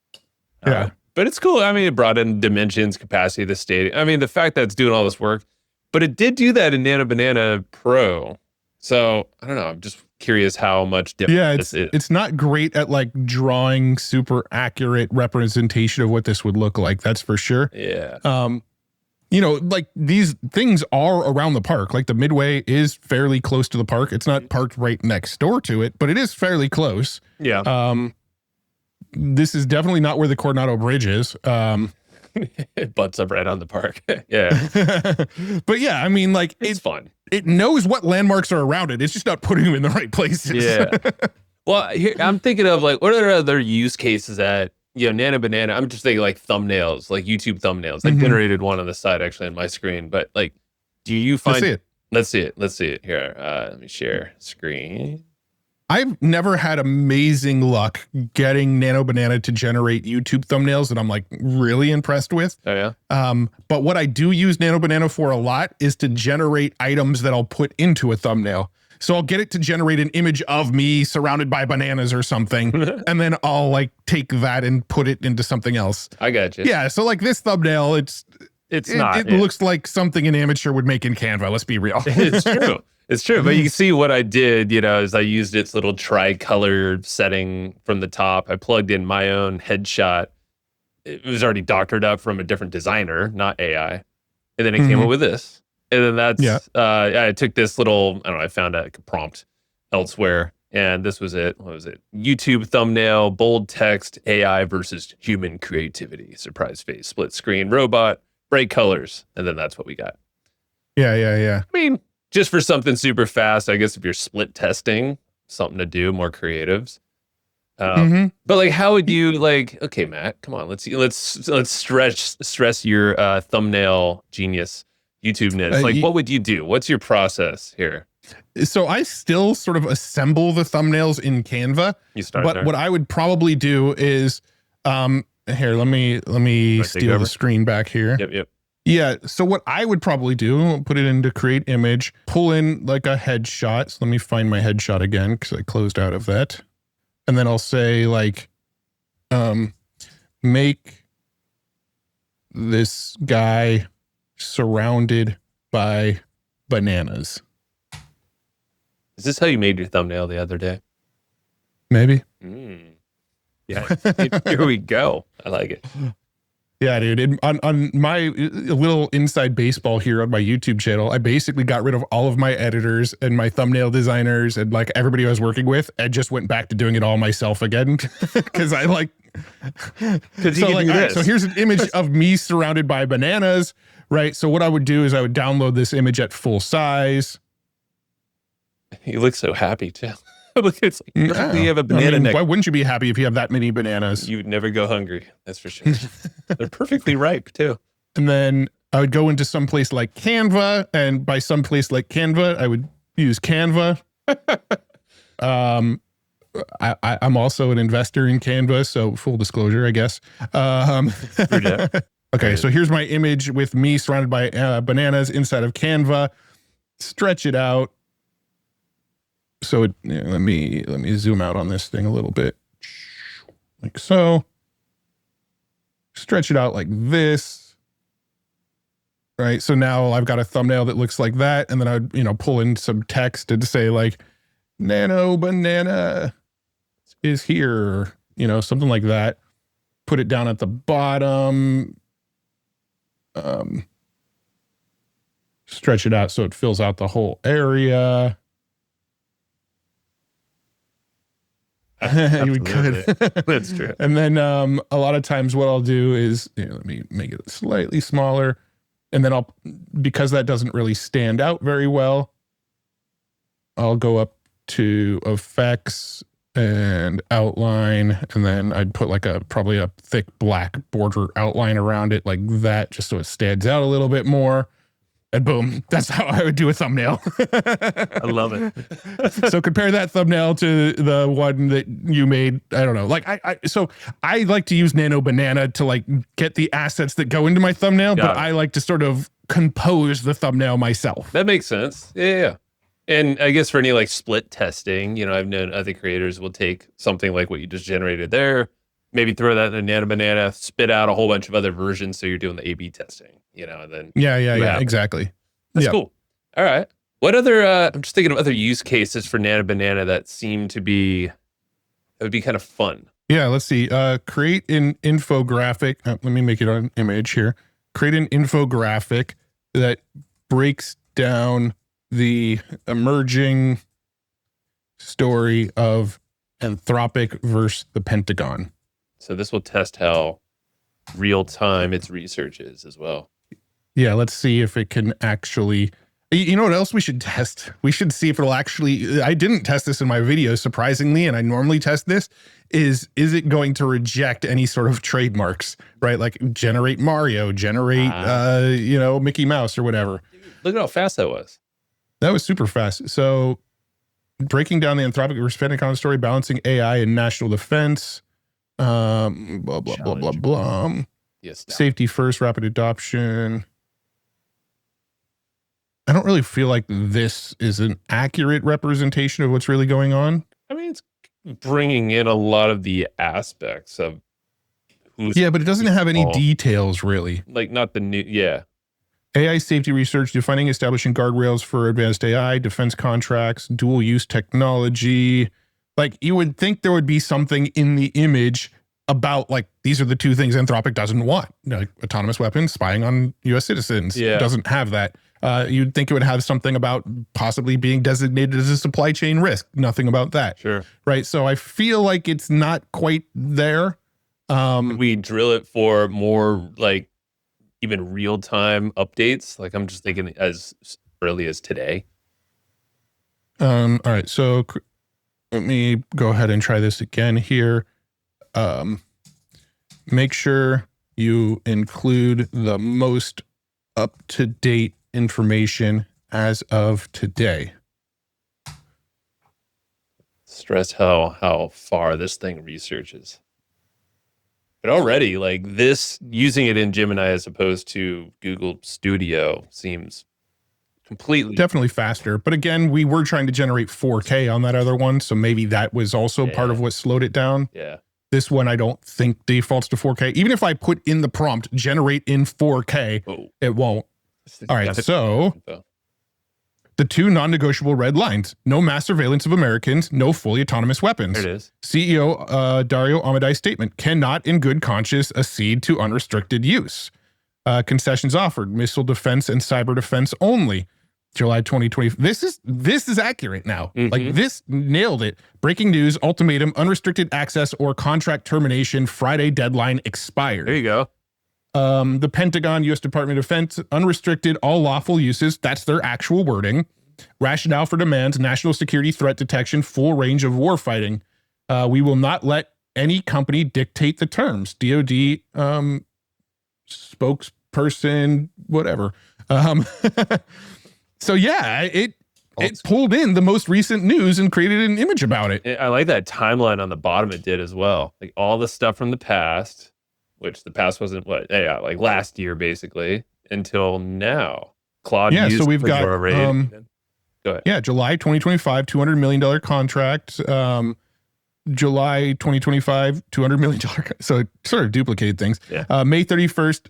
Yeah. But it's cool. I mean, it brought in dimensions, capacity of the state. I mean, the fact that it's doing all this work, but it did do that in Nanobanana Pro. So I don't know. I'm just curious how much different this is. It's not great at like drawing super accurate representation of what this would look like. That's for sure. Yeah. You know, like these things are around the park. Like the Midway is fairly close to the park. It's not parked right next door to it, but it is fairly close. Yeah. This is definitely not where the Coronado Bridge is. It butts up right on the park. Yeah. But yeah, I mean, like it's fun. It knows what landmarks are around it. It's just not putting them in the right places. Yeah. Well, here, I'm thinking of like, what are other use cases that, you know, Nanobanana, I'm just thinking like thumbnails, like YouTube thumbnails. I generated one on the side actually on my screen, but like, do you find Let's see it here. Let me share screen. I've never had amazing luck getting Nanobanana to generate YouTube thumbnails that I'm like really impressed with. Oh yeah. But what I do use Nanobanana for a lot is to generate items that I'll put into a thumbnail. So I'll get it to generate an image of me surrounded by bananas or something, and then I'll like take that and put it into something else. I got you. Yeah. So like this thumbnail, it looks like something an amateur would make in Canva. Let's be real. It's true. It's true, but you can see what I did, you know, is I used its little tri-color setting from the top. I plugged in my own headshot. It was already doctored up from a different designer, not AI. And then it came up with this. And then I took this little, I don't know, I found a prompt elsewhere. And this was it. What was it? YouTube thumbnail, bold text, AI versus human creativity. Surprise face, split screen, robot, bright colors. And then that's what we got. Yeah. I mean, just for something super fast, I guess if you're split testing, something to do, more creatives. But like, how would you like? Okay, Matt, come on, let's stress your thumbnail genius, YouTube-ness. Like, what would you do? What's your process here? So I still sort of assemble the thumbnails in Canva. But what I would probably do is, here, let me steal the screen back here. Yep. Yeah, so what I would probably do, put it into create image, pull in like a headshot. So let me find my headshot again because I closed out of that. And then I'll say like, make this guy surrounded by bananas. Is this how you made your thumbnail the other day? Maybe. Yeah, here we go. I like it. Yeah, dude. On my little inside baseball here on my YouTube channel, I basically got rid of all of my editors and my thumbnail designers and like everybody I was working with, and just went back to doing it all myself again because I like. Because you can do this. So here's an image of me surrounded by bananas, right? So what I would do is I would download this image at full size. You look so happy too. Look, it's like you have a banana neck. Why wouldn't you be happy if you have that many bananas? You would never go hungry. That's for sure. They're perfectly ripe too. And then I would go into some place like Canva, and by some place like Canva, I would use Canva. I'm also an investor in Canva, so full disclosure, I guess. Okay, so here's my image with me surrounded by bananas inside of Canva. Stretch it out. So let me zoom out on this thing a little bit, like so. Stretch it out like this, right? So now I've got a thumbnail that looks like that, and then I'd pull in some text and say like, "Nanobanana is here," something like that. Put it down at the bottom. Stretch it out so it fills out the whole area. You could. That's true. And then a lot of times what I'll do is, let me make it slightly smaller. And then because that doesn't really stand out very well, I'll go up to effects and outline. And then I'd put like probably a thick black border outline around it like that, just so it stands out a little bit more. and boom, that's how I would do a thumbnail. I love it. So compare that thumbnail to the one that you made. I don't know. Like I like to use Nanobanana to like get the assets that go into my thumbnail, but I like to sort of compose the thumbnail myself. That makes sense. Yeah. And I guess for any like split testing, you know, I've known other creators will take something like what you just generated there, maybe throw that in a Nanobanana, spit out a whole bunch of other versions. So you're doing the A/B testing, you know, and then yeah, exactly. That's cool. All right. What other, I'm just thinking of other use cases for Nanobanana that seem to be, that would be kind of fun. Yeah, let's see. Create an infographic. Let me make it on image here. Create an infographic that breaks down the emerging story of Anthropic versus the Pentagon. So this will test how real time its research is as well. Yeah, let's see if it can actually, you know what else we should test? We should see if it'll actually, I didn't test this in my video, surprisingly, and I normally test this, is it going to reject any sort of trademarks, right? Like generate Mario, generate, you know, Mickey Mouse or whatever. Look at how fast that was. That was super fast. So breaking down the Anthropic versus Pentagon story, balancing AI and national defense, blah, blah, blah, blah, blah. Yes. Safety first, rapid adoption. I don't really feel like this is an accurate representation of what's really going on. I mean, it's bringing in a lot of the aspects of who's... Yeah, but it doesn't have any details, really. Like, not the new... Yeah. AI safety research, defining, establishing guardrails for advanced AI, defense contracts, dual-use technology. Like, you would think there would be something in the image about, like, these are the two things Anthropic doesn't want. You know, like autonomous weapons, spying on U.S. citizens. Yeah. It doesn't have that. You'd think it would have something about possibly being designated as a supply chain risk. Nothing about that. Sure. Right. So I feel like it's not quite there. We drill it for more like even real-time updates. Like I'm just thinking as early as today. All right. So let me go ahead and try this again here. Make sure you include the most up-to-date information as of today. Stress how far this thing researches. But already, like this, using it in Gemini as opposed to Google Studio seems completely... Definitely faster. But again, we were trying to generate 4K on that other one, so maybe that was also part of what slowed it down. Yeah. This one, I don't think defaults to 4K. Even if I put in the prompt, generate in 4K, it won't. All right, so the two non-negotiable red lines: no mass surveillance of Americans, no fully autonomous weapons. There it is. CEO Dario Amodei statement: cannot in good conscience accede to unrestricted use. Concessions offered: missile defense and cyber defense only. July 2020. This is accurate now. Like this nailed it. Breaking news: ultimatum, unrestricted access or contract termination. Friday deadline expired. There you go. The Pentagon, U.S. Department of Defense, unrestricted all lawful uses. That's their actual wording. Rationale for demands: national security threat detection, full range of warfighting. We will not let any company dictate the terms. DOD spokesperson, whatever. So yeah, it pulled in the most recent news and created an image about it. I like that timeline on the bottom it did as well. Like all the stuff from the past, which the past wasn't like last year basically until now. Claude used so we've got go ahead. Yeah, July 2025, $200 million contract. July 2025, $200 million. So it sort of duplicated things. Yeah. May 31st,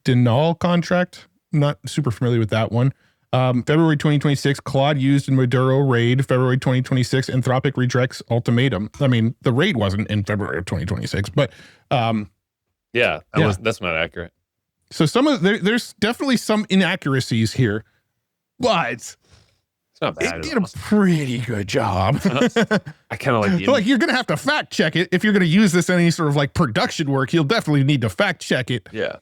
Denal contract. Not super familiar with that one. February 2026, Claude used in Maduro raid. February 2026, Anthropic rejects ultimatum. I mean, the raid wasn't in February of 2026, but that's not accurate. So there's definitely some inaccuracies here, but it's not bad. It did a pretty good job. I kind of like the like you're gonna have to fact check it if you're gonna use this in any sort of like production work. You'll definitely need to fact check it. Yeah.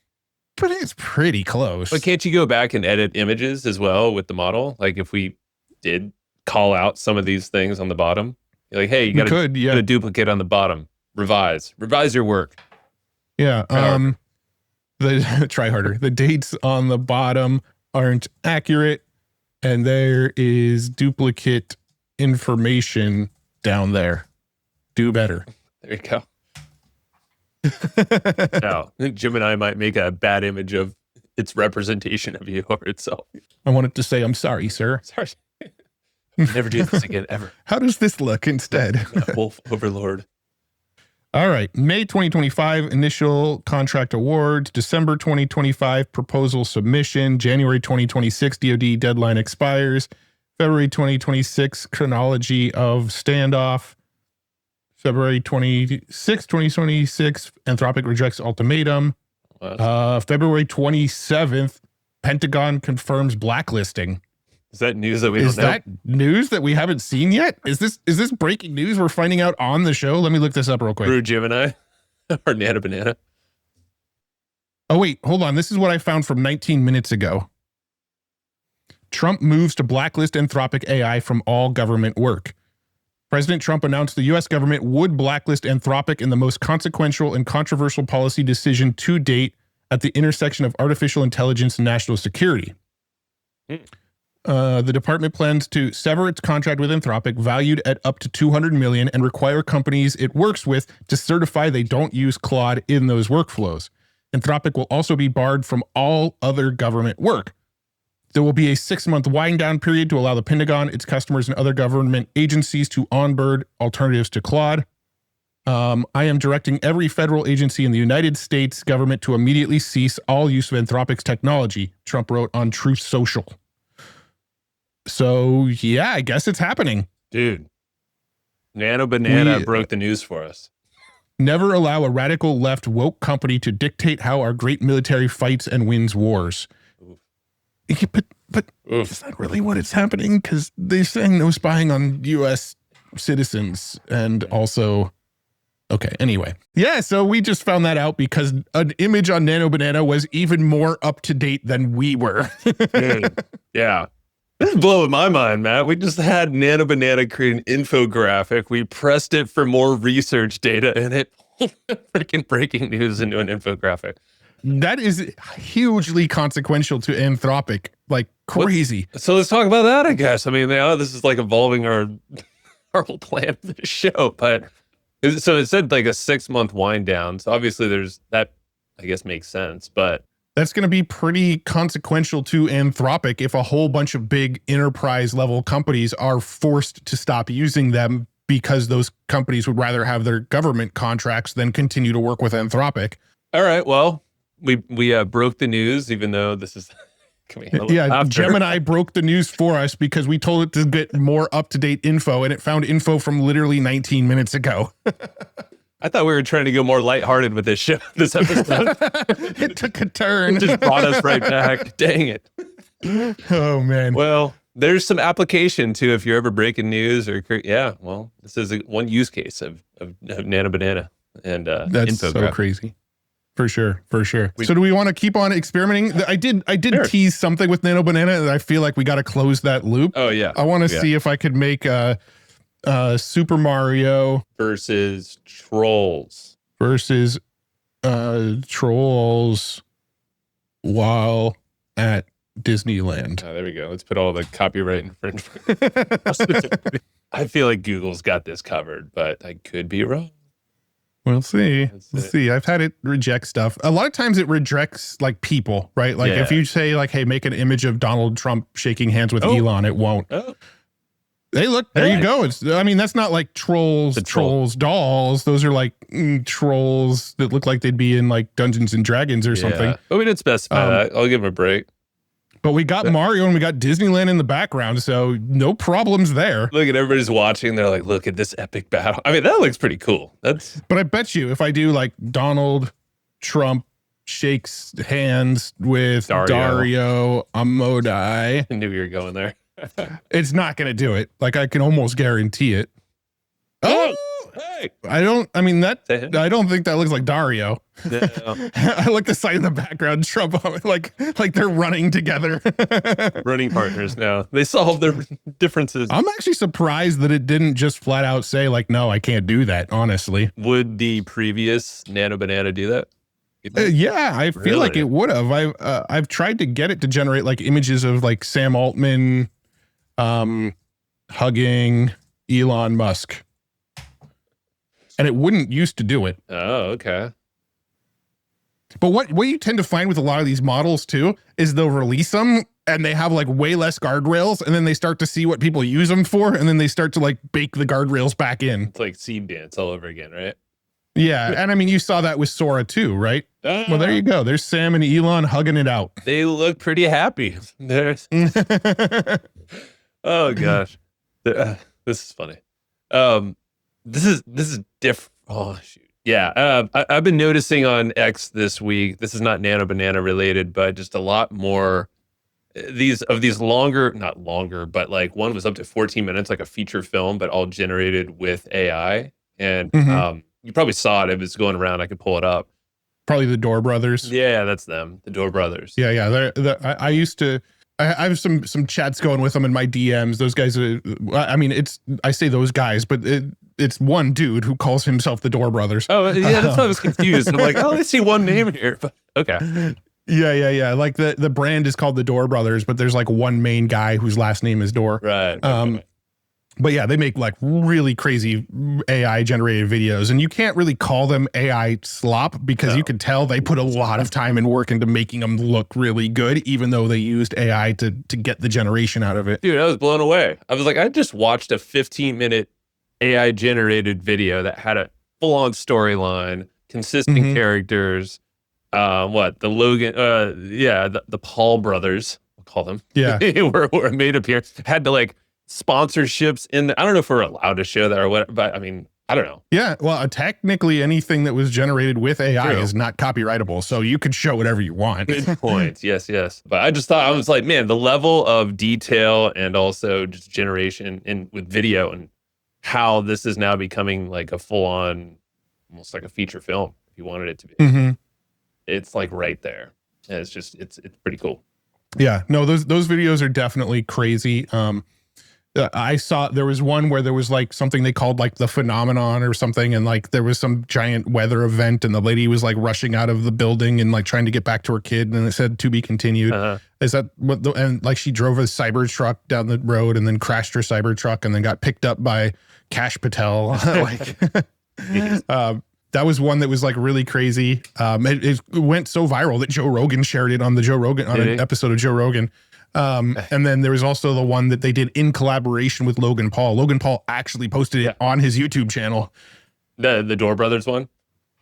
But it's pretty close. But can't you go back and edit images as well with the model? Like if we did call out some of these things on the bottom, you're like, hey, you got a duplicate on the bottom. Revise your work. Yeah. Try harder. The dates on the bottom aren't accurate, and there is duplicate information down there. Do better. There you go. Now, Gemini might make a bad image of its representation of you or itself. I wanted to say, I'm sorry, sir. Sorry. Never do this again, ever. How does this look instead? Wolf Overlord. All right. May 2025, initial contract award. December 2025, proposal submission. January 2026, DoD deadline expires. February 2026, chronology of standoff. February 26, 2026, Anthropic rejects ultimatum. February 27th, Pentagon confirms blacklisting. Is that news that we don't know? Is that news that we haven't seen yet? Is this breaking news we're finding out on the show? Let me look this up real quick. Through Gemini or Nanobanana? Oh, wait, hold on. This is what I found from 19 minutes ago. Trump moves to blacklist Anthropic AI from all government work. President Trump announced the U.S. government would blacklist Anthropic in the most consequential and controversial policy decision to date at the intersection of artificial intelligence and national security. The department plans to sever its contract with Anthropic, valued at up to $200 million, and require companies it works with to certify they don't use Claude in those workflows. Anthropic will also be barred from all other government work. There will be a 6-month wind down period to allow the Pentagon, its customers, and other government agencies to onboard alternatives to Claude. I am directing every federal agency in the United States government to immediately cease all use of Anthropic's technology, Trump wrote on Truth Social. So, yeah, I guess it's happening. Dude, Nanobanana broke the news for us. Never allow a radical left woke company to dictate how our great military fights and wins wars. But is that really what it's happening? Because they're saying no spying on U.S. citizens and also... Okay, anyway. Yeah, so we just found that out because an image on Nanobanana was even more up to date than we were. Dude, yeah. This is blowing my mind, Matt. We just had Nanobanana create an infographic. We pressed it for more research data and it freaking breaking news into an infographic. That is hugely consequential to Anthropic, like crazy. So let's talk about that, I guess. I mean, this is like evolving our whole plan for the show. But so it said like a 6-month wind down. So obviously there's that, I guess, makes sense. But that's going to be pretty consequential to Anthropic if a whole bunch of big enterprise level companies are forced to stop using them because those companies would rather have their government contracts than continue to work with Anthropic. All right, well, we broke the news, even though this is coming a little after. Gemini broke the news for us because we told it to get more up-to-date info, and it found info from literally 19 minutes ago. I thought we were trying to go more lighthearted with this show, this episode. It took a turn. It just brought us right back. Dang it. Oh, man. Well, there's some application to if you're ever breaking news or, yeah, well, this is one use case of Nanobanana and that's so Infographic. crazy. For sure, for sure. So do we want to keep on experimenting? I did sure. Tease something with Nanobanana, and I feel like we got to close that loop. Oh, yeah. I want to see if I could make a Super Mario versus Trolls while at Disneyland. Oh, there we go. Let's put all the copyright infringement. I feel like Google's got this covered, but I could be wrong. We'll see. We'll see. I've had it reject stuff. A lot of times it rejects like people, right? Like if you say like, hey, make an image of Donald Trump shaking hands with Elon, it won't. Oh. Hey, look, there you go. I mean, that's not like trolls dolls. Those are like trolls that look like they'd be in like Dungeons and Dragons or something. But we didn't specify that. I'll give him a break. But we got Mario and we got Disneyland in the background, so no problems there. Look at everybody's watching. They're like, look at this epic battle. I mean, that looks pretty cool. But I bet you if I do like Donald Trump shakes hands with Dario Amodei. I knew you were going there. It's not going to do it. Like I can almost guarantee it. Oh, hey. I don't think that looks like Dario. No. I like the sight in the background, Trump, like they're running together. Running partners now. They solved their differences. I'm actually surprised that it didn't just flat out say like, no, I can't do that, honestly. Would the previous Nanobanana do that? You think? Yeah, I feel like Really? it would have. I've tried to get it to generate like images of like Sam Altman hugging Elon Musk, and it wouldn't used to do it. Oh, okay. But what you tend to find with a lot of these models too is they'll release them and they have like way less guardrails, and then they start to see what people use them for, and then they start to like bake the guardrails back in. It's like Seed Dance all over again, right? Yeah, and I mean you saw that with Sora too, right? Well, there you go. There's Sam and Elon hugging it out. They look pretty happy. There's oh gosh, this is funny. This is different. Oh shoot. Yeah, I've been noticing on X this week. This is not Nanobanana related, but just a lot more these longer, not longer, but like one was up to 14 minutes, like a feature film, but all generated with AI. And you probably saw it. It was going around. I could pull it up. Probably the Door Brothers. Yeah, that's them, the Door Brothers. Yeah. I used to. I have some chats going with them in my DMs. Those guys. I mean, I say those guys, but it's one dude who calls himself the Door Brothers. Oh yeah, that's why I was confused. I'm like, oh, I see one name here, but okay. Yeah. Like the brand is called the Door Brothers, but there's like one main guy whose last name is Door. Right. But yeah, they make like really crazy AI generated videos, and you can't really call them AI slop because you can tell they put a lot of time and work into making them look really good, even though they used AI to get the generation out of it. Dude, I was blown away. I was like, I just watched a 15-minute AI generated video that had a full-on storyline, consistent characters. The Logan, the Paul brothers, we'll call them. Yeah. were made appearance. Had to like sponsorships in I don't know if we're allowed to show that or what, but I mean, I don't know. Yeah, well, technically anything that was generated with AI is not copyrightable, so you could show whatever you want. Good point. Yes. But I just thought, I was like, man, the level of detail and also just generation with video and how this is now becoming like a full-on, almost like a feature film, if you wanted it to be. It's like right there. And it's just, it's pretty cool. Yeah, no, those videos are definitely crazy. I saw there was one where there was like something they called like the phenomenon or something, and like there was some giant weather event and the lady was like rushing out of the building and like trying to get back to her kid, and it said to be continued. Is that what and like she drove a cyber truck down the road and then crashed her cyber truck and then got picked up by Kash Patel. That was one that was like really crazy. It went so viral that Joe Rogan shared it on an episode of Joe Rogan. And then there was also the one that they did in collaboration with Logan Paul. Logan Paul actually posted it on his YouTube channel. The Door Brothers one?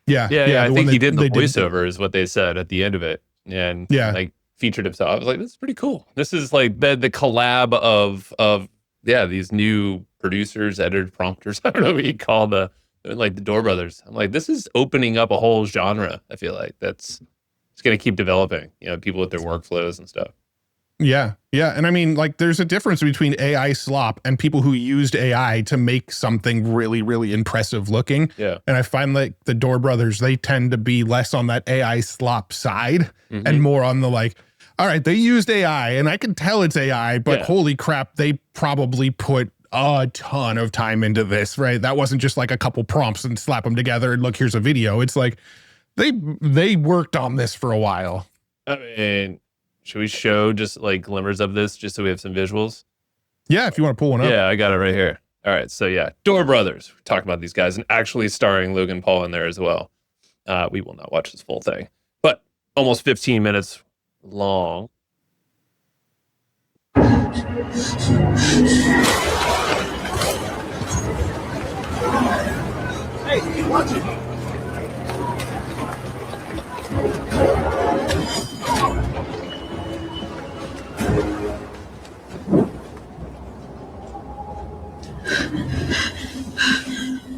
Yeah. I think he did the voiceover is what they said at the end of it. And like featured himself. I was like, this is pretty cool. This is like the collab of these new producers, editors, prompters. I don't know what you call the Door Brothers. I'm like, this is opening up a whole genre. I feel like it's going to keep developing, people with their workflows and stuff. Yeah. And I mean, like, there's a difference between AI slop and people who used AI to make something really, really impressive looking. Yeah. And I find like the Door Brothers, they tend to be less on that AI slop side and more on the like, all right, they used AI and I can tell it's AI, but holy crap, they probably put a ton of time into this, right? That wasn't just like a couple prompts and slap them together and look, here's a video. It's like they worked on this for a while. I mean, should we show just like glimmers of this just so we have some visuals? Yeah, if you want to pull one up. Yeah, I got it right here. All right, so yeah, Door Brothers. We talked about these guys and actually starring Logan Paul in there as well. We will not watch this full thing, but almost 15 minutes long. Hey, keep watching.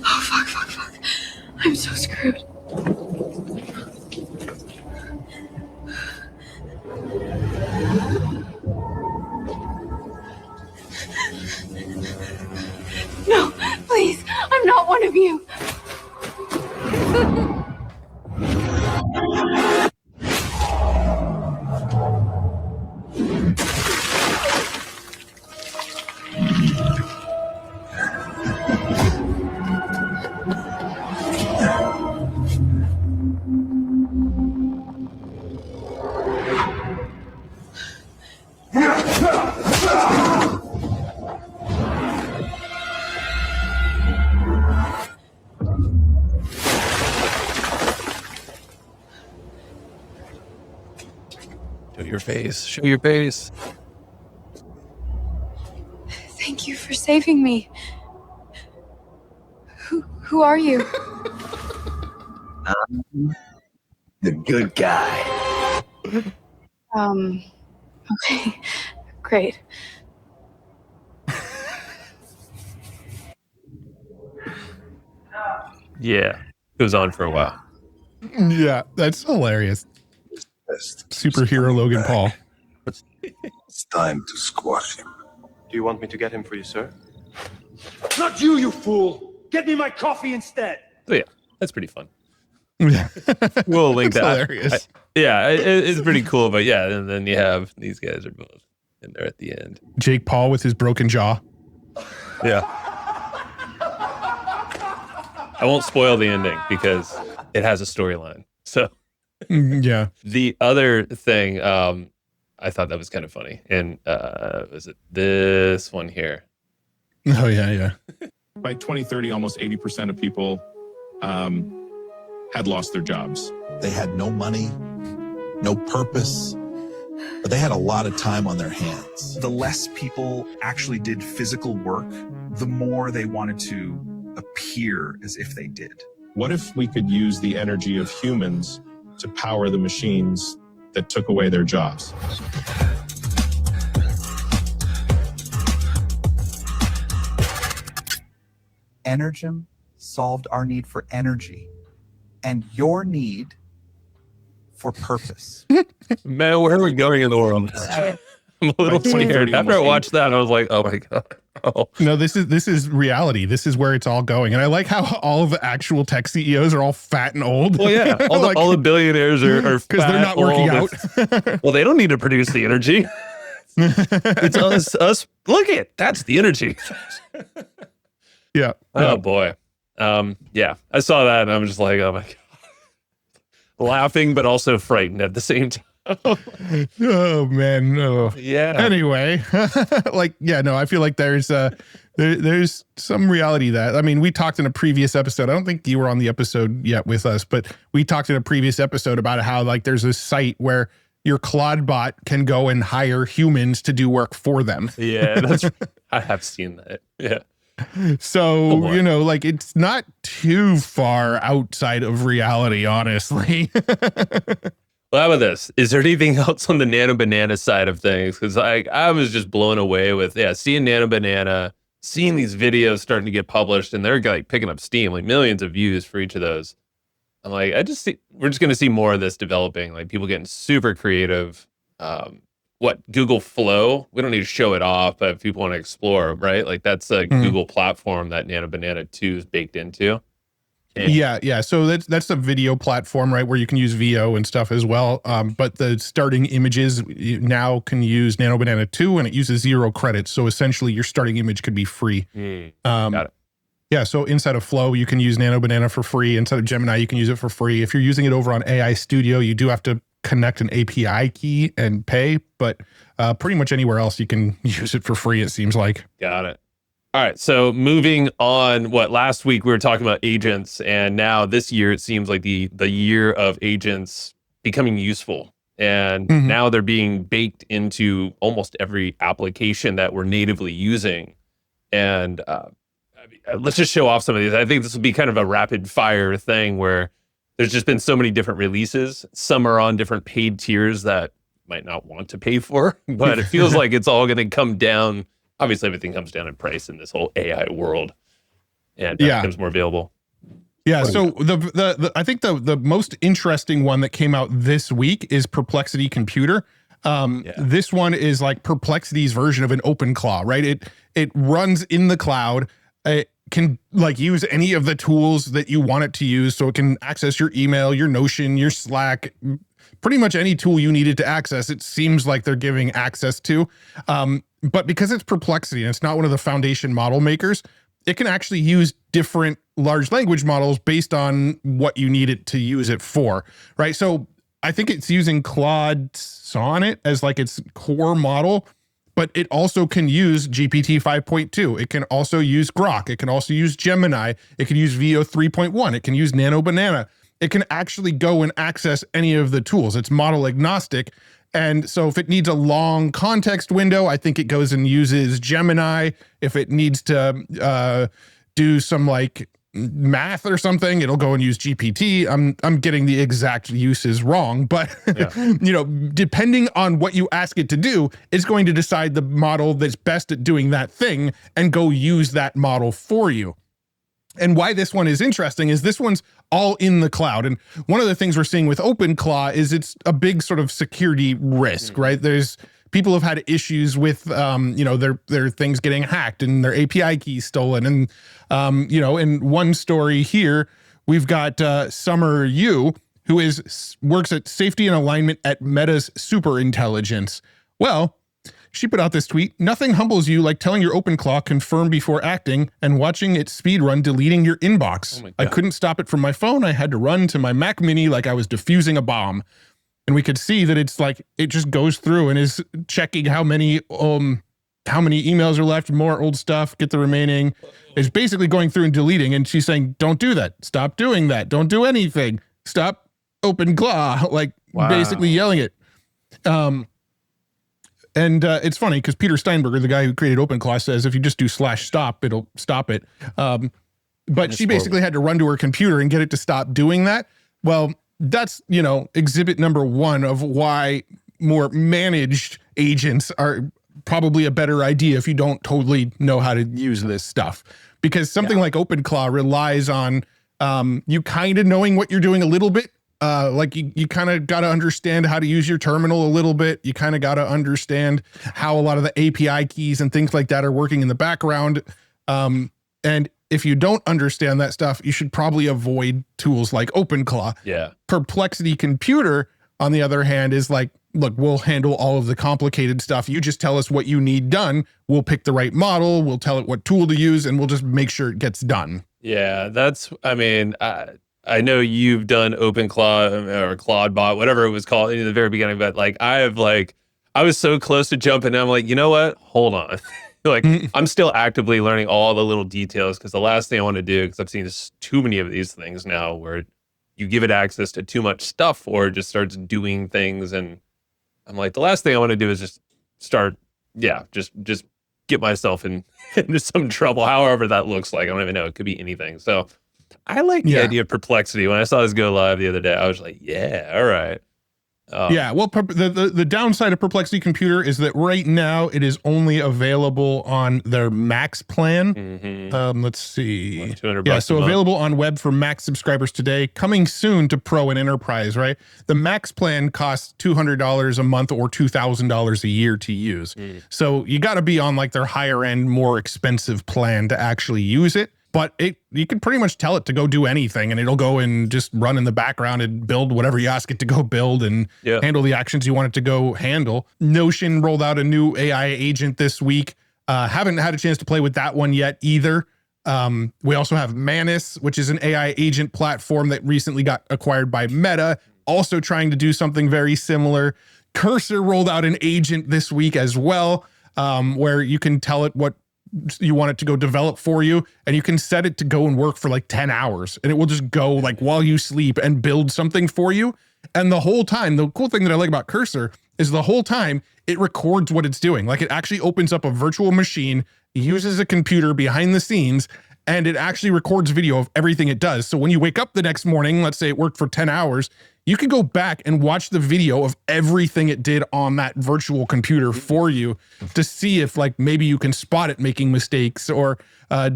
Oh, fuck. I'm so screwed. No, please, I'm not one of you. face. Show your face. Thank you for saving me. Who are you? The good guy. Okay, great. Yeah. Goes on for a while. Yeah, that's hilarious. Superhero Logan Paul. It's time to squash him. Do you want me to get him for you, sir? Not you, you fool! Get me my coffee instead! So yeah, that's pretty fun. Yeah. We'll link That's that. hilarious. It's pretty cool. But yeah, and then you have these guys are both in there at the end. Jake Paul with his broken jaw. Yeah. I won't spoil the ending because it has a storyline. So Yeah. the other thing, I thought that was kind of funny. And was it this one here? Oh, yeah. By 2030, almost 80% of people had lost their jobs. They had no money, no purpose, but they had a lot of time on their hands. The less people actually did physical work, the more they wanted to appear as if they did. What if we could use the energy of humans to power the machines that took away their jobs? Energem solved our need for energy and your need for purpose. Man, where are we going in the world? I'm a little scared. After I watched that, I was like, oh my God. Oh. No, this is reality. This is where it's all going. And I like how all of the actual tech CEOs are all fat and old. Well, yeah. All the billionaires are because they're not working out. Well, they don't need to produce the energy. It's us. Look at that's the energy. Yeah. Oh boy. Yeah. I saw that and I'm just like, oh my God. Laughing, but also frightened at the same time. Oh man. No. Yeah. Anyway, I feel like there's some reality that, I mean, we talked in a previous episode. I don't think you were on the episode yet with us, but we talked in a previous episode about how like there's a site where your Claude bot can go and hire humans to do work for them. Yeah, I have seen that. Yeah. So, like it's not too far outside of reality, honestly. Well, how about this? Is there anything else on the Nanobanana side of things? Because I was just blown away with seeing Nanobanana, seeing these videos starting to get published, and they're like picking up steam, like millions of views for each of those. I'm like, we're just going to see more of this developing, like people getting super creative. Google Flow? We don't need to show it off, but if people want to explore, right? Like that's a Google platform that Nanobanana 2 is baked into. Yeah. So that's a video platform, right, where you can use VO and stuff as well. But the starting images now can use Nanobanana 2, and it uses 0 credits. So essentially, your starting image could be free. Got it. Yeah. So inside of Flow, you can use Nanobanana for free. Inside of Gemini, you can use it for free. If you're using it over on AI Studio, you do have to connect an API key and pay. But pretty much anywhere else, you can use it for free. It seems like. Got it. All right, so moving on, last week we were talking about agents, and now this year it seems like the year of agents becoming useful. And now they're being baked into almost every application that we're natively using. And let's just show off some of these. I think this will be kind of a rapid fire thing where there's just been so many different releases. Some are on different paid tiers that you might not want to pay for, but it feels like it's all going to come down. Obviously, everything comes down in price in this whole AI world, and becomes more available. Yeah. So I think the most interesting one that came out this week is Perplexity Computer. This one is like Perplexity's version of an OpenClaw, right? It runs in the cloud. It can like use any of the tools that you want it to use, so it can access your email, your Notion, your Slack. Pretty much any tool you needed to access, it seems like they're giving access to. But because it's Perplexity and it's not one of the foundation model makers, it can actually use different large language models based on what you need it to use it for, right? So I think it's using Claude Sonnet as like its core model, but it also can use GPT 5.2. It can also use Grok. It can also use Gemini. It can use VO 3.1. It can use Nanobanana. It can actually go and access any of the tools. It's model agnostic. And so if it needs a long context window, I think it goes and uses Gemini. If it needs to do some like math or something, it'll go and use GPT. I'm getting the exact uses wrong, but you know, depending on what you ask it to do, it's going to decide the model that's best at doing that thing and go use that model for you. And why this one is interesting is this one's all in the cloud. And one of the things we're seeing with OpenClaw is it's a big sort of security risk, right? There's people have had issues with, you know, their things getting hacked and their API keys stolen. And, you know, in one story here, we've got Summer Yu, who works at safety and alignment at Meta's superintelligence. Well, she put out this tweet: "Nothing humbles you like telling your OpenClaw confirm before acting and watching it speedrun deleting your inbox. I couldn't stop it from my phone. I had to run to my Mac Mini like I was defusing a bomb." And we could see that it's like, it just goes through and is checking how many emails are left, more old stuff, get the remaining. It's basically going through and deleting. And she's saying, don't do that. Stop doing that. Don't do anything. Stop OpenClaw, like basically yelling it. And it's funny because Peter Steinberger, the guy who created OpenClaw, says if you just do /stop, it'll stop it. But she basically had to run to her computer and get it to stop doing that. Well, that's, you know, exhibit number one of why more managed agents are probably a better idea if you don't totally know how to use this stuff. Because something like OpenClaw relies on you kind of knowing what you're doing a little bit. Like you kind of got to understand how to use your terminal a little bit. You kind of got to understand how a lot of the API keys and things like that are working in the background. And if you don't understand that stuff, you should probably avoid tools like OpenClaw. Yeah. Perplexity Computer, on the other hand, is like, look, we'll handle all of the complicated stuff. You just tell us what you need done. We'll pick the right model. We'll tell it what tool to use, and we'll just make sure it gets done. Yeah, that's, I mean, I know you've done OpenClaw or Claude bot, whatever it was called in the very beginning, but like, I was so close to jumping. I'm like, you know what? Hold on. Like, I'm still actively learning all the little details because the last thing I want to do, because I've seen too many of these things now where you give it access to too much stuff or it just starts doing things. And I'm like, the last thing I want to do is just start, just get myself into some trouble, however that looks like. I don't even know. It could be anything. So I like the idea of Perplexity. When I saw this go live the other day, I was like, yeah, all right. Yeah, well, the downside of Perplexity Computer is that right now it is only available on their Max plan. Let's see. Yeah, so available on web for Max subscribers today, coming soon to Pro and Enterprise, right? The Max plan costs $200 a month or $2,000 a year to use. So you got to be on like their higher end, more expensive plan to actually use it. But you can pretty much tell it to go do anything and it'll go and just run in the background and build whatever you ask it to go build and handle the actions you want it to go handle. Notion rolled out a new AI agent this week. Haven't had a chance to play with that one yet either. We also have Manus, which is an AI agent platform that recently got acquired by Meta, also trying to do something very similar. Cursor rolled out an agent this week as well, where you can tell it what you want it to go develop for you, and you can set it to go and work for like 10 hours and it will just go like while you sleep and build something for you. And the whole time, the cool thing that I like about Cursor is the whole time it records what it's doing. Like it actually opens up a virtual machine, uses a computer behind the scenes, and it actually records video of everything it does. So when you wake up the next morning, let's say it worked for 10 hours, you can go back and watch the video of everything it did on that virtual computer for you to see if like maybe you can spot it making mistakes or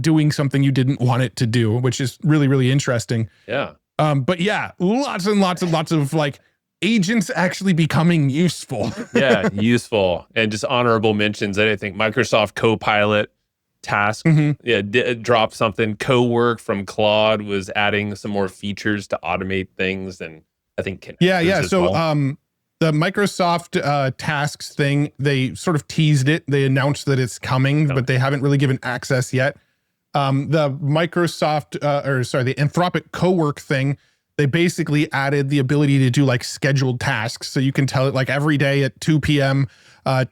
doing something you didn't want it to do, which is really, really interesting. Yeah. But yeah, lots and lots and lots of like agents actually becoming useful. Yeah, useful. And just honorable mentions that I think Microsoft Copilot task dropped something. Cowork from Claude was adding some more features to automate things, and I think so the Microsoft tasks thing, they sort of teased it. They announced that it's coming, but they haven't really given access yet. The Microsoft the Anthropic Cowork thing, they basically added the ability to do like scheduled tasks. So you can tell it like every day at 2 p.m.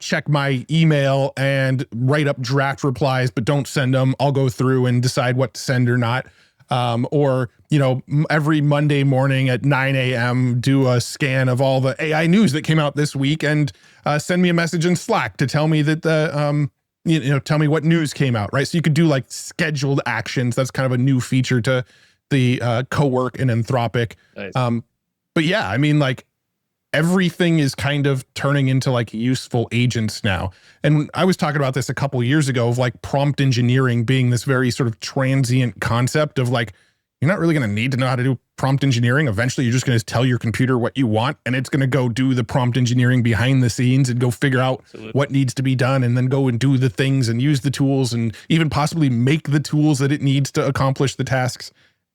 Check my email and write up draft replies, but don't send them. I'll go through and decide what to send or not. Or every Monday morning at 9 a.m., do a scan of all the AI news that came out this week and send me a message in Slack to tell me that tell me what news came out, right? So you could do like scheduled actions. That's kind of a new feature to the Cowork and Anthropic. Nice. But yeah, I mean, like everything is kind of turning into like useful agents now. And I was talking about this a couple years ago of like prompt engineering being this very sort of transient concept of like, you're not really going to need to know how to do prompt engineering. Eventually, you're just going to tell your computer what you want, and it's going to go do the prompt engineering behind the scenes and go figure out what needs to be done, and then go and do the things and use the tools and even possibly make the tools that it needs to accomplish the tasks.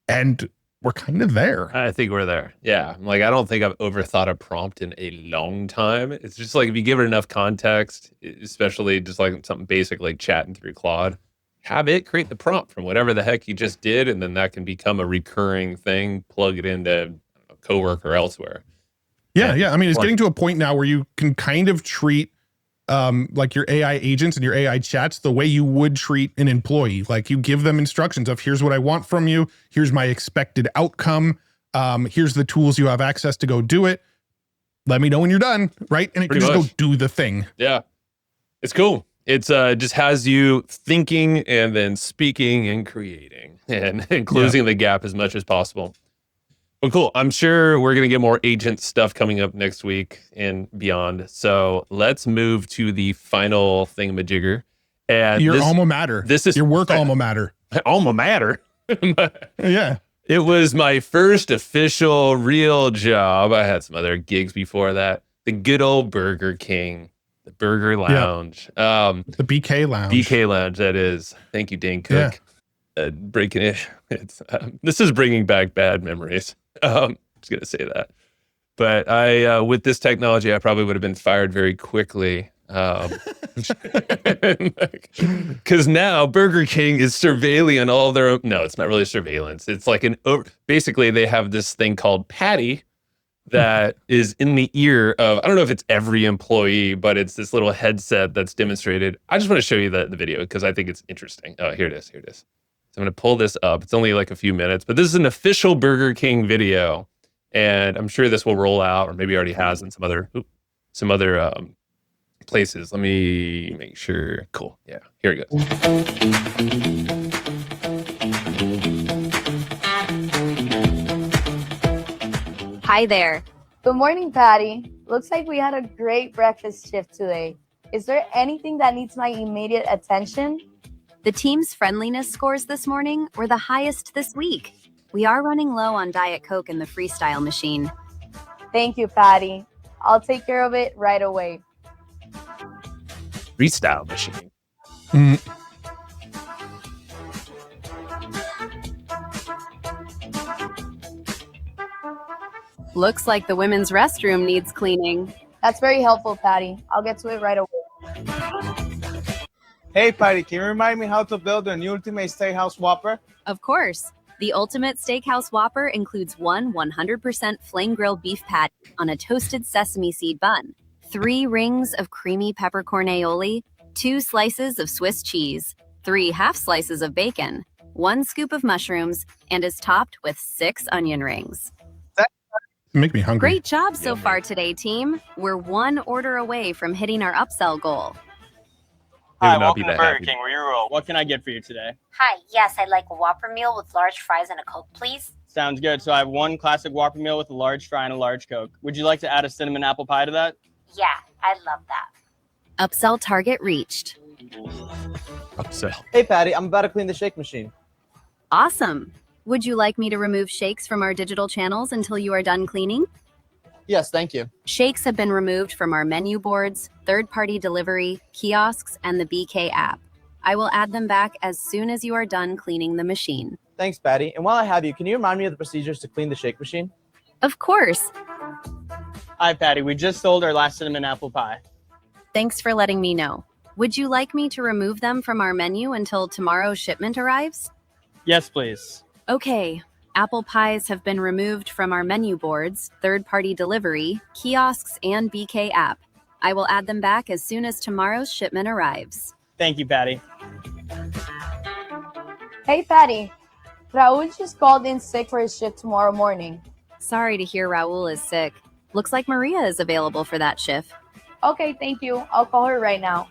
And we're kind of there. I think we're there. Yeah. Like, I don't think I've overthought a prompt in a long time. It's just like if you give it enough context, especially just like something basic like chatting through Claude, have it create the prompt from whatever the heck you just did, and then that can become a recurring thing. Plug it into Cowork or elsewhere. Yeah. I mean, it's getting to a point now where you can kind of treat like your AI agents and your AI chats the way you would treat an employee. Like you give them instructions of here's what I want from you. Here's my expected outcome. Here's the tools you have access to go do it. Let me know when you're done, right? And it can just go do the thing. Yeah, it's cool. It's just has you thinking and then speaking and creating and closing the gap as much as possible. Well, cool. I'm sure we're going to get more agent stuff coming up next week and beyond. So let's move to the final thingamajigger. And your alma mater. This is your work alma mater. Alma mater. Yeah. It was my first official real job. I had some other gigs before that. The good old Burger King. The Burger Lounge. The BK Lounge. BK Lounge, that is. Thank you, Dane Cook. Breaking it. This is bringing back bad memories. I'm just going to say that. But I, with this technology, I probably would have been fired very quickly. Because now Burger King is surveilling all their... No, it's not really surveillance. It's like basically they have this thing called Patty that is in the ear of, I don't know if it's every employee, but it's this little headset that's demonstrated. I just want to show you the video because I think it's interesting. Oh, here it is. So I'm going to pull this up. It's only like a few minutes, but this is an official Burger King video. And I'm sure this will roll out, or maybe already has in some other places. Let me make sure. Cool. Yeah, here it goes. Hi there. Good morning, Patty. Looks like we had a great breakfast shift today. Is there anything that needs my immediate attention? The team's friendliness scores this morning were the highest this week. We are running low on Diet Coke in the freestyle machine. Thank you, Patty. I'll take care of it right away. Freestyle machine. Looks like the women's restroom needs cleaning. That's very helpful, Patty. I'll get to it right away. Hey, Patty, can you remind me how to build a new Ultimate Steakhouse Whopper? Of course. The Ultimate Steakhouse Whopper includes one 100% flame-grilled beef patty on a toasted sesame seed bun, 3 rings of creamy peppercorn aioli, 2 slices of Swiss cheese, 3 half slices of bacon, 1 scoop of mushrooms, and is topped with 6 onion rings. Make me hungry. Great job so far today, team. We're 1 order away from hitting our upsell goal. Hi, welcome to Burger King. Where you roll? What can I get for you today? Hi, yes, I'd like a Whopper meal with large fries and a Coke, please. Sounds good. So I have 1 classic Whopper meal with a large fry and a large Coke. Would you like to add a cinnamon apple pie to that? Yeah, I'd love that. Upsell target reached. Upsell. Hey, Patty, I'm about to clean the shake machine. Awesome. Would you like me to remove shakes from our digital channels until you are done cleaning? Yes, thank you. Shakes have been removed from our menu boards, third-party delivery, kiosks, and the BK app. I will add them back as soon as you are done cleaning the machine. Thanks, Patty. And while I have you, can you remind me of the procedures to clean the shake machine? Of course. Hi, Patty. We just sold our last cinnamon apple pie. Thanks for letting me know. Would you like me to remove them from our menu until tomorrow's shipment arrives? Yes, please. Okay. Apple pies have been removed from our menu boards, third-party delivery, kiosks, and BK app. I will add them back as soon as tomorrow's shipment arrives. Thank you, Patty. Hey, Patty. Raul just called in sick for his shift tomorrow morning. Sorry to hear Raul is sick. Looks like Maria is available for that shift. Okay, thank you. I'll call her right now.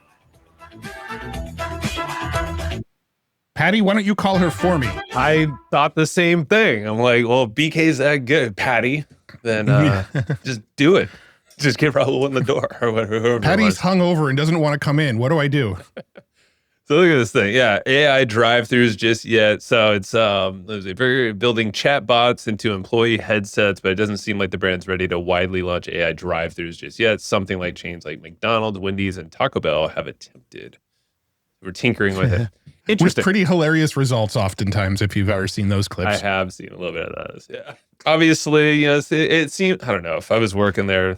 Patty, why don't you call her for me? I thought the same thing. I'm like, well, BK's that good, Patty. Then just do it. Just get Raul in the door or whatever. Patty's hungover and doesn't want to come in. What do I do? So look at this thing. Yeah, AI drive-throughs just yet. So it's they're building chat bots into employee headsets, but it doesn't seem like the brand's ready to widely launch AI drive-throughs just yet. Something like chains like McDonald's, Wendy's, and Taco Bell have attempted. We're tinkering with it. Interesting. With pretty hilarious results oftentimes, if you've ever seen those clips. I have seen a little bit of those, yeah. Obviously, you know, it seemed, I don't know, if I was working there,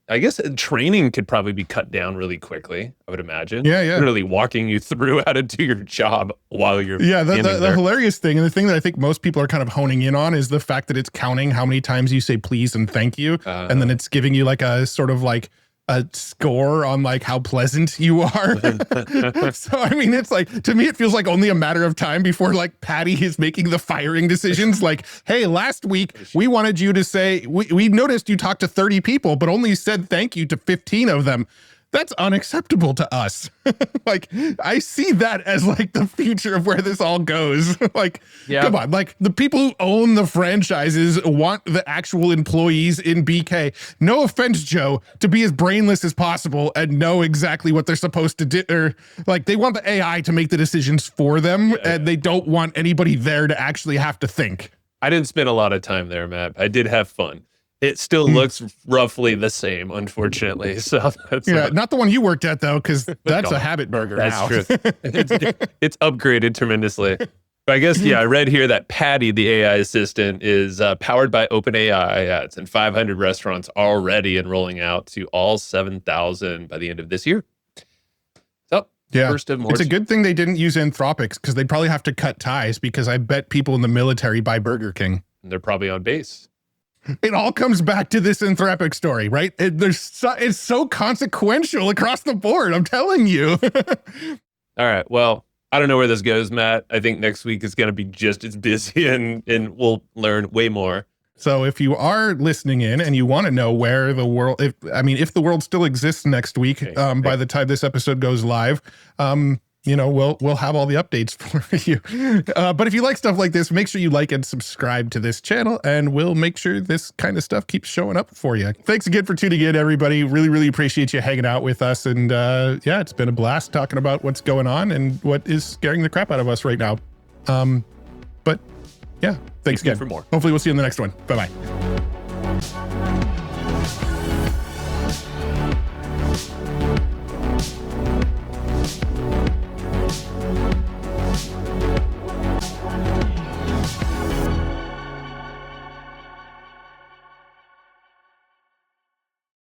I guess training could probably be cut down really quickly, I would imagine. Yeah. Literally walking you through how to do your job while you're the hilarious thing, and the thing that I think most people are kind of honing in on is the fact that it's counting how many times you say please and thank you, and then it's giving you like a sort of like a score on like how pleasant you are. So I mean, it's like, to me it feels like only a matter of time before like Patty is making the firing decisions. Like, hey, last week we wanted you to say, we noticed you talked to 30 people but only said thank you to 15 of them. That's unacceptable to us. Like, I see that as like the future of where this all goes. Like, come on, like the people who own the franchises want the actual employees in BK, no offense, Joe, to be as brainless as possible and know exactly what they're supposed to do. Or like, they want the AI to make the decisions for them, and they don't want anybody there to actually have to think. I didn't spend a lot of time there, Matt. I did have fun. It still looks roughly the same, unfortunately. So that's not the one you worked at though, because that's a Habit Burger. That's true. It's upgraded tremendously. But I guess, I read here that Patty, the AI assistant, is powered by OpenAI. Yeah, it's in 500 restaurants already and rolling out to all 7,000 by the end of this year. So, first of more. It's a good thing they didn't use Anthropics, because they'd probably have to cut ties, because I bet people in the military buy Burger King. And they're probably on base. It all comes back to this Anthropic story, right? It's so consequential across the board. I'm telling you. All right. Well, I don't know where this goes, Matt. I think next week is going to be just as busy and we'll learn way more. So if you are listening in and you want to know where the world, if the world still exists next week, by the time this episode goes live, we'll have all the updates for you. But if you like stuff like this, make sure you like and subscribe to this channel, and we'll make sure this kind of stuff keeps showing up for you. Thanks again for tuning in, everybody. Really, really appreciate you hanging out with us. And it's been a blast talking about what's going on and what is scaring the crap out of us right now. Thanks again. For more. Hopefully we'll see you in the next one. Bye-bye.